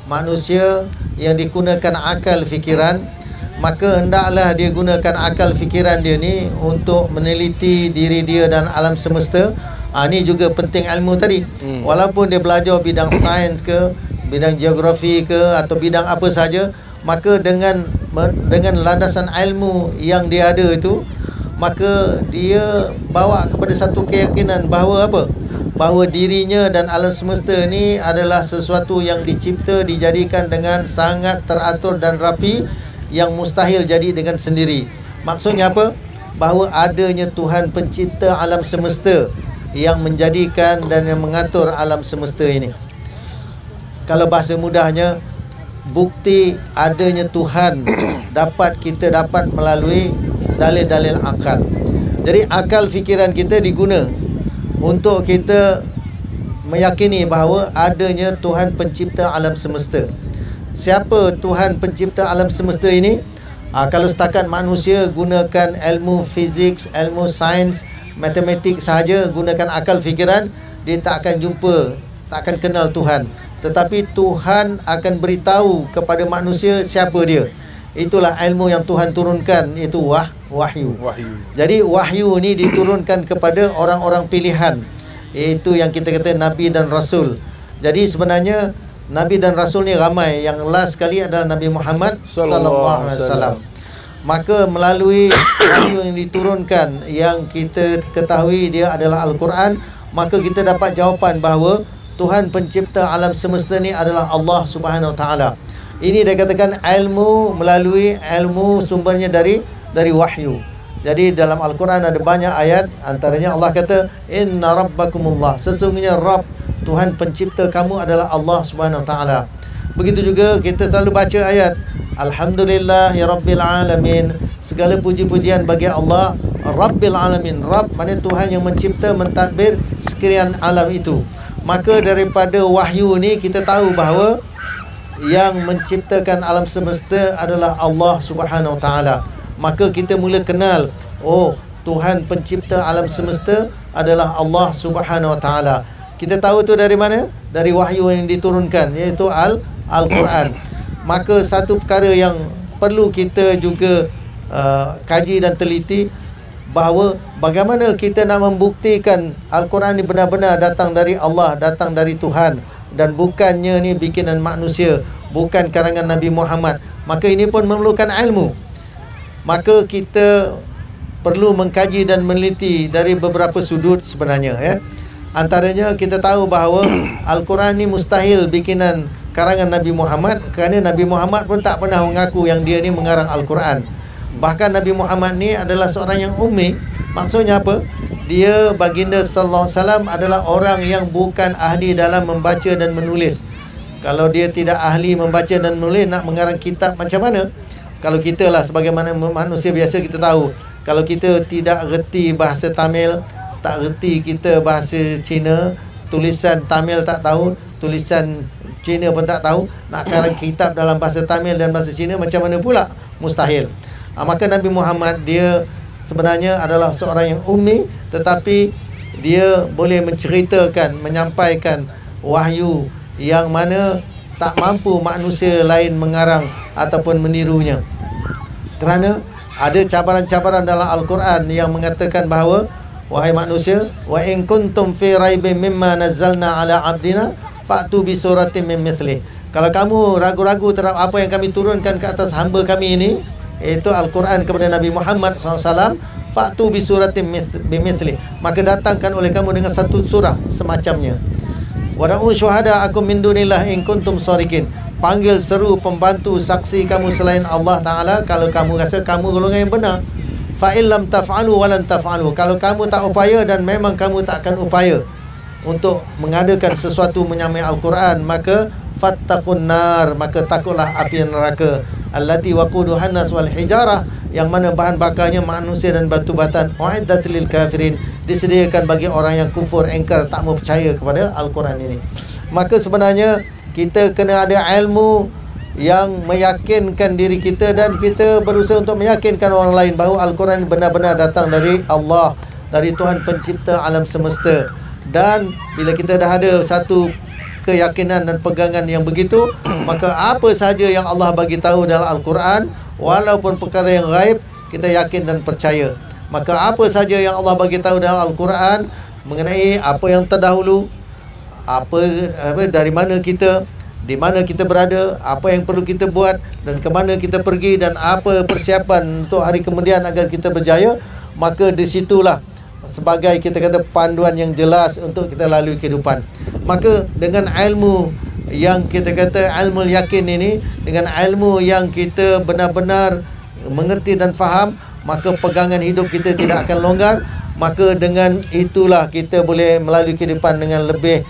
manusia yang digunakan akal fikiran, maka hendaklah dia gunakan akal fikiran dia ni untuk meneliti diri dia dan alam semesta. Ni juga penting ilmu tadi. Walaupun dia belajar bidang sains ke, bidang geografi ke, atau bidang apa saja, maka dengan landasan ilmu yang dia ada itu, maka dia bawa kepada satu keyakinan bahawa apa? Bahawa dirinya dan alam semesta ni adalah sesuatu yang dicipta, dijadikan dengan sangat teratur dan rapi, yang mustahil jadi dengan sendiri. Maksudnya apa? Bahawa adanya Tuhan pencipta alam semesta yang menjadikan dan yang mengatur alam semesta ini. Kalau bahasa mudahnya, bukti adanya Tuhan kita dapat melalui dalil-dalil akal. Jadi akal fikiran kita diguna untuk kita meyakini bahawa adanya Tuhan pencipta alam semesta. Siapa Tuhan pencipta alam semesta ini? Kalau setakat manusia gunakan ilmu fizik, ilmu sains, matematik sahaja, gunakan akal fikiran, dia tak akan jumpa, tak akan kenal Tuhan. Tetapi Tuhan akan beritahu kepada manusia siapa dia. Itulah ilmu yang Tuhan turunkan, iaitu wahyu. Jadi wahyu ni diturunkan kepada orang-orang pilihan, iaitu yang kita kata Nabi dan Rasul. Jadi sebenarnya Nabi dan Rasul ni ramai. Yang last sekali adalah Nabi Muhammad sallallahu alaihi wasallam. Maka melalui wahyu yang diturunkan, yang kita ketahui dia adalah Al-Quran, maka kita dapat jawapan bahawa Tuhan pencipta alam semesta ni adalah Allah Subhanahu Wa Taala. Ini dia katakan ilmu, melalui ilmu sumbernya dari wahyu. Jadi dalam Al-Quran ada banyak ayat, antaranya Allah kata inna rabbakumullah, sesungguhnya Rabb Tuhan pencipta kamu adalah Allah Subhanahu Wa Taala. Begitu juga kita selalu baca ayat Alhamdulillahirabbil alamin. Segala puji-pujian bagi Allah Rabbil alamin. Rabb maknanya Tuhan yang mencipta, mentadbir sekalian alam itu. Maka daripada wahyu ni kita tahu bahawa yang menciptakan alam semesta adalah Allah Subhanahu Wa Taala. Maka kita mula kenal, oh, Tuhan pencipta alam semesta adalah Allah Subhanahu Wa Taala. Kita tahu tu dari mana? Dari wahyu yang diturunkan, iaitu Al-Quran. Maka satu perkara yang perlu kita juga kaji dan teliti, bahawa bagaimana kita nak membuktikan Al-Quran ni benar-benar datang dari Allah, datang dari Tuhan, dan bukannya ni bikinan manusia, bukan karangan Nabi Muhammad. Maka ini pun memerlukan ilmu. Maka kita perlu mengkaji dan meneliti dari beberapa sudut sebenarnya, ya. Antaranya kita tahu bahawa Al-Quran ni mustahil bikinan karangan Nabi Muhammad, kerana Nabi Muhammad pun tak pernah mengaku yang dia ni mengarang Al-Quran. Bahkan Nabi Muhammad ni adalah seorang yang ummi. Maksudnya apa? Dia, baginda sallallahu alaihi wasallam, adalah orang yang bukan ahli dalam membaca dan menulis. Kalau dia tidak ahli membaca dan menulis, nak mengarang kitab macam mana? Kalau kita lah sebagaimana manusia biasa, kita tahu kalau kita tidak reti bahasa Tamil, tak reti kita bahasa Cina, tulisan Tamil tak tahu, tulisan Cina pun tak tahu, nak karang kitab dalam bahasa Tamil dan bahasa Cina macam mana pula? Mustahil. Maka Nabi Muhammad dia sebenarnya adalah seorang yang ummi, tetapi dia boleh menceritakan, menyampaikan wahyu yang mana tak mampu manusia lain mengarang ataupun menirunya. Kerana ada cabaran-cabaran dalam Al-Quran yang mengatakan bahawa, wahai manusia, wa in kuntum fi raibin mimma nazzalna ala abdina fa'tu bi suratin min mithlih. Kalau kamu ragu-ragu terhadap apa yang kami turunkan ke atas hamba kami ini, iaitu Al-Quran, kepada Nabi Muhammad SAW, fa'tu bi suratin min mithlih, maka datangkan oleh kamu dengan satu surah semacamnya. Wada'u syuhada'akum min dunillah in kuntum shadiqin. Panggil seru pembantu saksi kamu selain Allah Ta'ala kalau kamu rasa kamu golongan yang benar. Fa'illam taf'alu walan taf'alu. Kalau kamu tak upaya dan memang kamu tak akan upaya untuk mengadakan sesuatu menyamai Al-Quran, maka fattaqun nar, maka takutlah api neraka, allati waquduhan nas wal hijarah, yang mana bahan bakarnya manusia dan batu batan, uiddat lil kafirin, disediakan bagi orang yang kufur, engkar, tak mau percaya kepada Al-Quran ini. Maka sebenarnya kita kena ada ilmu yang meyakinkan diri kita, dan kita berusaha untuk meyakinkan orang lain bahawa Al-Quran benar-benar datang dari Allah, dari Tuhan pencipta alam semesta. Dan bila kita dah ada satu keyakinan dan pegangan yang begitu, maka apa sahaja yang Allah bagi tahu dalam Al-Quran, walaupun perkara yang gaib, kita yakin dan percaya. Maka apa sahaja yang Allah bagi tahu dalam Al-Quran mengenai apa yang terdahulu, apa dari mana kita, di mana kita berada, apa yang perlu kita buat, dan ke mana kita pergi, dan apa persiapan untuk hari kemudian agar kita berjaya, maka disitulah sebagai kita kata panduan yang jelas untuk kita lalui kehidupan. Maka dengan ilmu yang kita kata ilmu yakin ini, dengan ilmu yang kita benar-benar mengerti dan faham, maka pegangan hidup kita tidak akan longgar. Maka dengan itulah kita boleh melalui kehidupan dengan lebih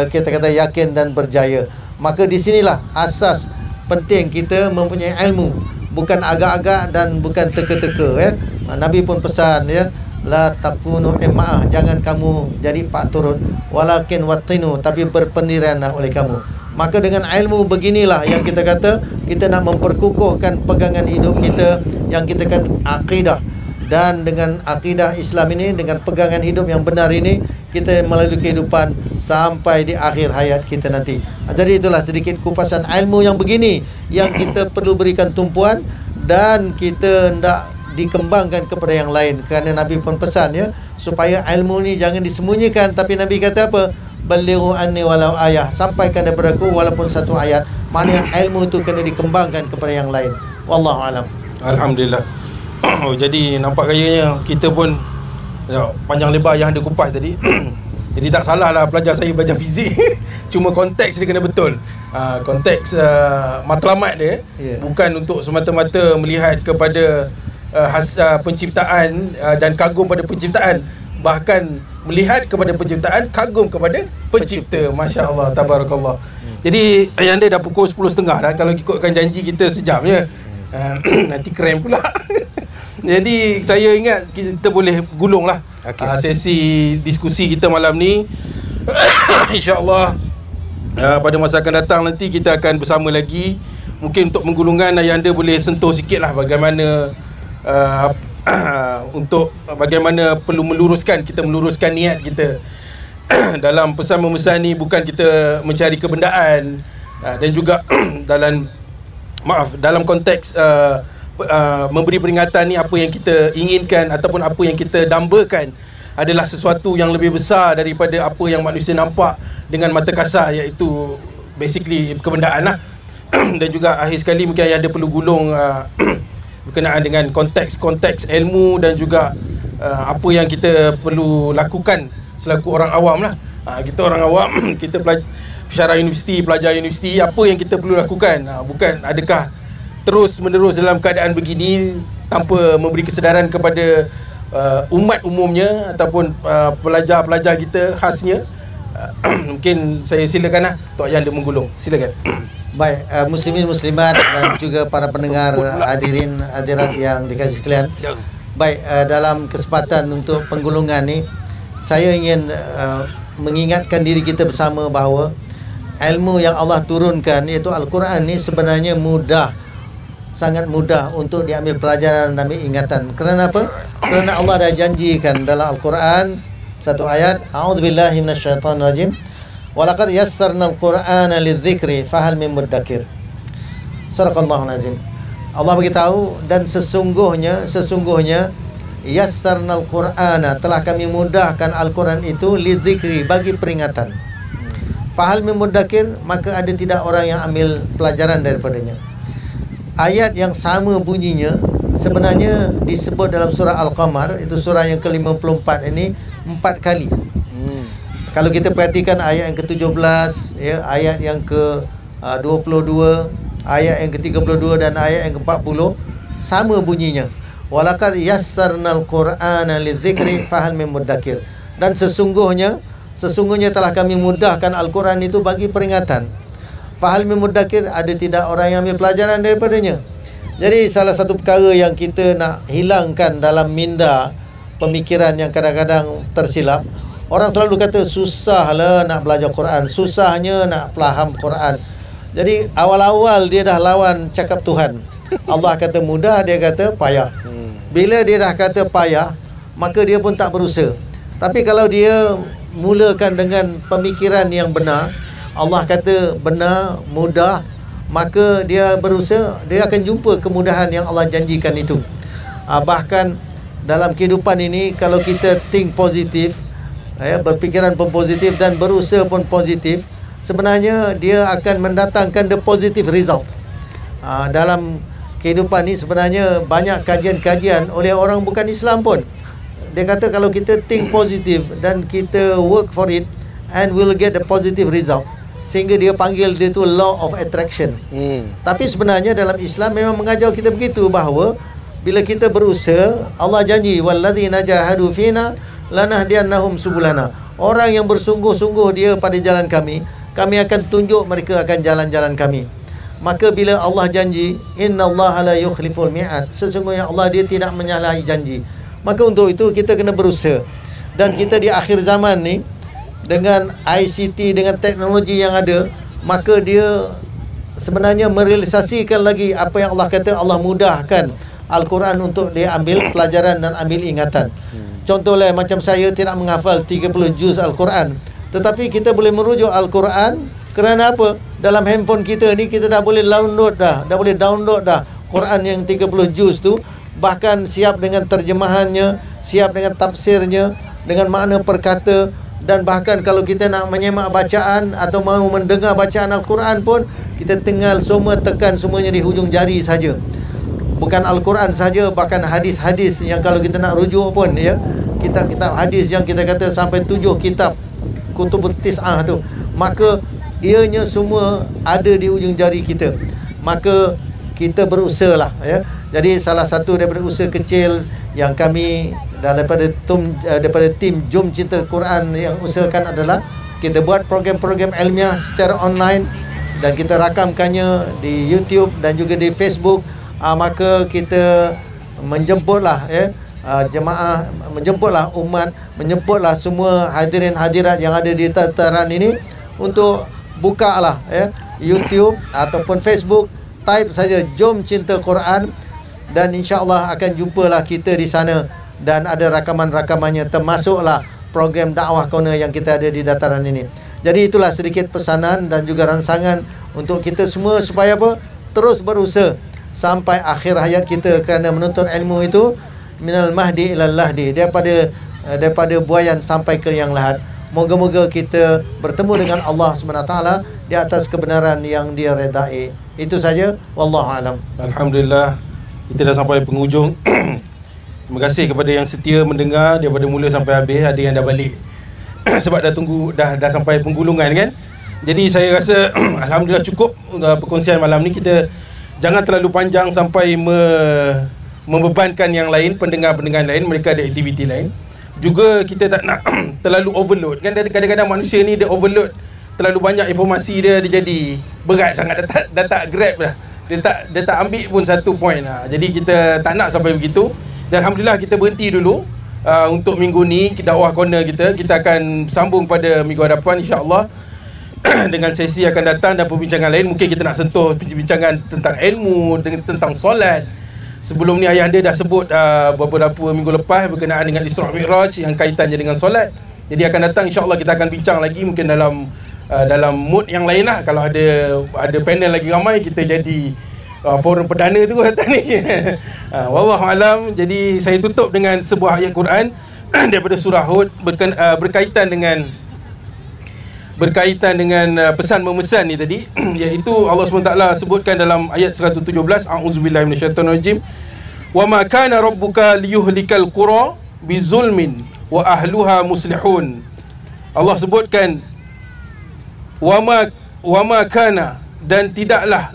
kita kata yakin dan berjaya. Maka di sinilah asas penting kita mempunyai ilmu, bukan agak-agak dan bukan teka-teka, ya. Nabi pun pesan, ya, la takunu imma'ah, jangan kamu jadi pak turut, walakin wattinu, tapi berpendirianlah oleh kamu. Maka dengan ilmu beginilah yang kita kata kita nak memperkukuhkan pegangan hidup kita yang kita kata akidah. Dan dengan akidah Islam ini, dengan pegangan hidup yang benar ini, kita melalui kehidupan sampai di akhir hayat kita nanti. Jadi itulah sedikit kupasan ilmu yang begini yang kita perlu berikan tumpuan, dan kita hendak dikembangkan kepada yang lain. Kerana Nabi pun pesan, ya, supaya ilmu ni jangan disembunyikan. Tapi Nabi kata apa? Balighu anni walau ayah, sampaikan daripada aku walaupun satu ayat. Maknanya ilmu itu kena dikembangkan kepada yang lain. Wallahu alam. Alhamdulillah. Jadi nampak kayaknya kita pun panjang lebar yang ada kupas tadi. Jadi tak salah lah pelajar saya belajar fizik. Cuma konteks dia kena betul. Konteks matlamat dia, bukan untuk semata-mata melihat kepada penciptaan dan kagum pada penciptaan. bahkan melihat kepada penciptaan, kagum kepada pencipta. Masya Allah, tabarakallah. Jadi Ayahanda dah pukul 10.30 dah. Kalau ikutkan janji kita sejam je, nanti keren pula. Jadi saya ingat kita boleh gulung lah sesi diskusi kita malam ni. InsyaAllah pada masa akan datang nanti kita akan bersama lagi. Mungkin untuk menggulungkan, Ayahanda boleh sentuh sikit lah bagaimana untuk bagaimana perlu meluruskan niat kita dalam pesan memesan ni. Bukan kita mencari kebendaan, dan juga dalam konteks memberi peringatan ni, apa yang kita inginkan ataupun apa yang kita dambakan adalah sesuatu yang lebih besar daripada apa yang manusia nampak dengan mata kasar, iaitu basically kebendaan lah. Dan juga akhir sekali mungkin Ayahanda perlu gulung berkenaan dengan konteks ilmu dan juga apa yang kita perlu lakukan selaku orang awam lah. Kita orang awam, kita pensyarah universiti, pelajar universiti, apa yang kita perlu lakukan? Bukan adakah terus menerus dalam keadaan begini tanpa memberi kesedaran kepada umat umumnya ataupun pelajar-pelajar kita khasnya. Mungkin saya silakanlah Tok Ayahanda menggulung. Silakan. Baik, muslimin muslimat dan juga para pendengar hadirin hadirat yang dikasihi sekalian. Baik, dalam kesempatan untuk penggulungan ni, saya ingin mengingatkan diri kita bersama bahawa ilmu yang Allah turunkan, iaitu Al-Quran ni, sebenarnya mudah, sangat mudah untuk diambil pelajaran dan ambil ingatan. Kerana apa? Kerana Allah dah janjikan dalam Al-Quran satu ayat, a'udzubillahi minasyaitonirrajim, walaqad yassarna al-Qur'ana lidzikri fahal min muddakir. Sadaqallahul azim. Allah beritahu, dan sesungguhnya yassarna al-Qur'ana, telah kami mudahkan Al-Quran itu, lidzikri, bagi peringatan. Fahal min muddakir, maka ada tidak orang yang ambil pelajaran daripadanya. Ayat yang sama bunyinya sebenarnya disebut dalam surah Al-Qamar, itu surah yang ke-54 ini 4 kali. Kalau kita perhatikan ayat yang ke-17, ya, ayat yang ke-22, ayat yang ke-32 dan ayat yang ke-40 sama bunyinya. Walaqad yassarnal Qur'ana lidzikri fahal min muddakir. Dan sesungguhnya telah kami mudahkan Al-Quran itu bagi peringatan. Fahal min muddakir, ada tidak orang yang ambil pelajaran daripadanya. Jadi salah satu perkara yang kita nak hilangkan dalam minda pemikiran yang kadang-kadang tersilap, orang selalu kata susahlah nak belajar Quran, susahnya nak faham Quran. Jadi awal-awal dia dah lawan cakap Tuhan. Allah kata mudah, dia kata payah. Bila dia dah kata payah, maka dia pun tak berusaha. Tapi kalau dia mulakan dengan pemikiran yang benar, Allah kata benar, mudah, maka dia berusaha, dia akan jumpa kemudahan yang Allah janjikan itu. Bahkan dalam kehidupan ini, kalau kita think positif, berpikiran pun positif dan berusaha pun positif, sebenarnya dia akan mendatangkan the positive result. Dalam kehidupan ni sebenarnya banyak kajian-kajian oleh orang bukan Islam pun. Dia kata kalau kita think positif dan kita work for it, and we'll get the positive result. Sehingga dia panggil dia tu law of attraction. Tapi sebenarnya dalam Islam memang mengajar kita begitu, bahawa bila kita berusaha, Allah janji walladzina jahadu fina lanahdiyannahum subulana. Orang yang bersungguh-sungguh dia pada jalan kami akan tunjuk mereka akan jalan-jalan kami. Maka bila Allah janji, innallaha la yukhliful mi'ad, sesungguhnya Allah dia tidak menyalahi janji. Maka untuk itu kita kena berusaha. Dan kita di akhir zaman ni, dengan ICT, dengan teknologi yang ada, maka dia sebenarnya merealisasikan lagi apa yang Allah kata. Allah mudahkan Al-Quran untuk dia ambil pelajaran dan ambil ingatan. Contohlah macam saya tidak menghafal 30 juz Al-Quran, tetapi kita boleh merujuk Al-Quran. Kerana apa? Dalam handphone kita ni kita dah boleh download dah Quran yang 30 juz tu, bahkan siap dengan terjemahannya, siap dengan tafsirnya, dengan makna perkata. Dan bahkan kalau kita nak menyemak bacaan atau mahu mendengar bacaan Al-Quran pun, kita tinggal semua tekan semuanya di hujung jari saja. Bukan Al-Quran saja, bahkan hadis-hadis yang kalau kita nak rujuk pun, ya, kitab-kitab hadis yang kita kata sampai 7 kitab Kutubut Tis'ah tu, maka ianya semua ada di hujung jari kita. Maka kita berusaha lah ya. Jadi salah satu daripada usaha kecil yang kami daripada tim Jom Cinta Quran yang usahakan adalah kita buat program-program ilmiah secara online dan kita rakamkannya di YouTube dan juga di Facebook. Maka kita menjemputlah ya jemaah, menjemputlah umat, menjemputlah semua hadirin hadirat yang ada di tataran ini untuk buka lah ya YouTube ataupun Facebook, type saja Jom Cinta Quran dan insya-Allah akan jumpalah kita di sana dan ada rakaman-rakamannya, termasuklah program dakwah corner yang kita ada di dataran ini. Jadi itulah sedikit pesanan dan juga rangsangan untuk kita semua supaya apa? Terus berusaha sampai akhir hayat kita, kerana menuntut ilmu itu minal mahdi ilal lahdi, daripada buayan sampai ke yang lahat. Moga-moga kita bertemu dengan Allah SWT di atas kebenaran yang Dia redai. Itu saja, wallahu alam. Alhamdulillah, kita dah sampai penghujung. Terima kasih kepada yang setia mendengar daripada mula sampai habis. Ada yang dah balik sebab dah sampai penggulungan kan. Jadi saya rasa alhamdulillah cukup perkongsian malam ni. Kita jangan terlalu panjang sampai membebankan yang lain, pendengar-pendengar lain, mereka ada aktiviti lain. Juga kita tak nak terlalu overload kan. Kadang-kadang manusia ni dia overload, terlalu banyak informasi dia jadi berat sangat, dah tak grab dah. Dia tak ambil pun satu point lah. Jadi kita tak nak sampai begitu. Dan alhamdulillah kita berhenti dulu untuk minggu ni dakwah corner kita akan sambung pada minggu hadapan insya-Allah dengan sesi akan datang dan perbincangan lain. Mungkin kita nak sentuh perbincangan tentang ilmu, tentang solat. Sebelum ni ayah anda dah sebut beberapa minggu lepas berkenaan dengan Isra' Mi'raj yang kaitannya dengan solat. Jadi akan datang insya-Allah kita akan bincang lagi, mungkin dalam mood yang lain lah. Kalau ada panel lagi ramai, kita jadi forum perdana tu datang ni. Wallahu alam. Jadi saya tutup dengan sebuah ayat Quran daripada surah Hud berkaitan dengan pesan memesan ni tadi, iaitu Allah SWT sebutkan dalam ayat 117, a'udzubillahi minasyaitonirrajim, wa ma kana rabbuka liyuhlikal qura bizulmin wa ahluha muslihun. Allah sebutkan wa ma kana, dan tidaklah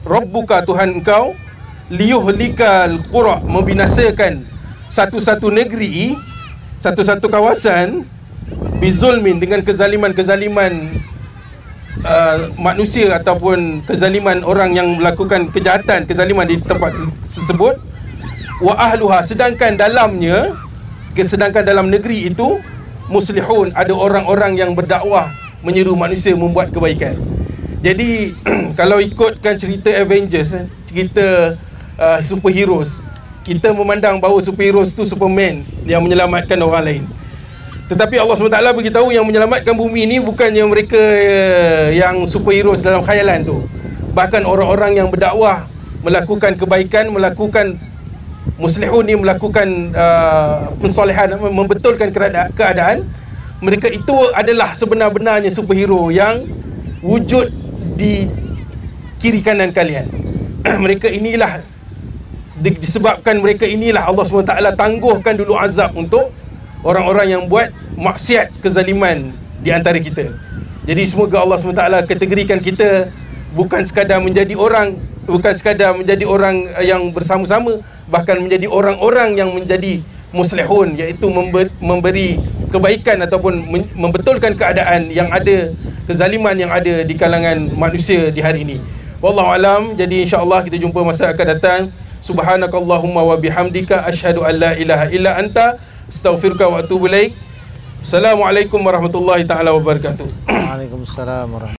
rabbuka, Tuhan engkau, liyuhlikal qura, membinasakan satu-satu negeri, satu-satu kawasan, bizulmin, dengan kezaliman manusia ataupun kezaliman orang yang melakukan kezaliman di tempat tersebut, wa ahluha, sedangkan dalam negeri itu muslihun, ada orang-orang yang berdakwah menyeru manusia membuat kebaikan. Jadi kalau ikutkan cerita Avengers, cerita superheroes, kita memandang bahawa superheroes tu Superman yang menyelamatkan orang lain. Tetapi Allah SWT beritahu yang menyelamatkan bumi ni bukannya mereka yang superheroes dalam khayalan tu. Bahkan orang-orang yang berdakwah, melakukan kebaikan, melakukan muslihun ni, melakukan pensolehan, membetulkan keadaan, mereka itu adalah sebenar-benarnya superhero yang wujud di kiri kanan kalian. Mereka inilah, disebabkan mereka inilah Allah SWT tangguhkan dulu azab untuk orang-orang yang buat maksiat, kezaliman di antara kita. Jadi semoga Allah SWT kategorikan kita bukan sekadar menjadi orang yang bersama-sama, bahkan menjadi orang-orang yang menjadi muslihun, iaitu memberi kebaikan ataupun membetulkan keadaan yang ada, kezaliman yang ada di kalangan manusia di hari ini. Wallahu alam. Jadi insya-Allah kita jumpa masa akan datang. Subhanakallahumma wa bihamdika asyhadu an la ilaha illa anta astaghfiruka wa atubu ilaik. Assalamualaikum warahmatullahi taala wabarakatuh. Waalaikumsalam warahmatullahi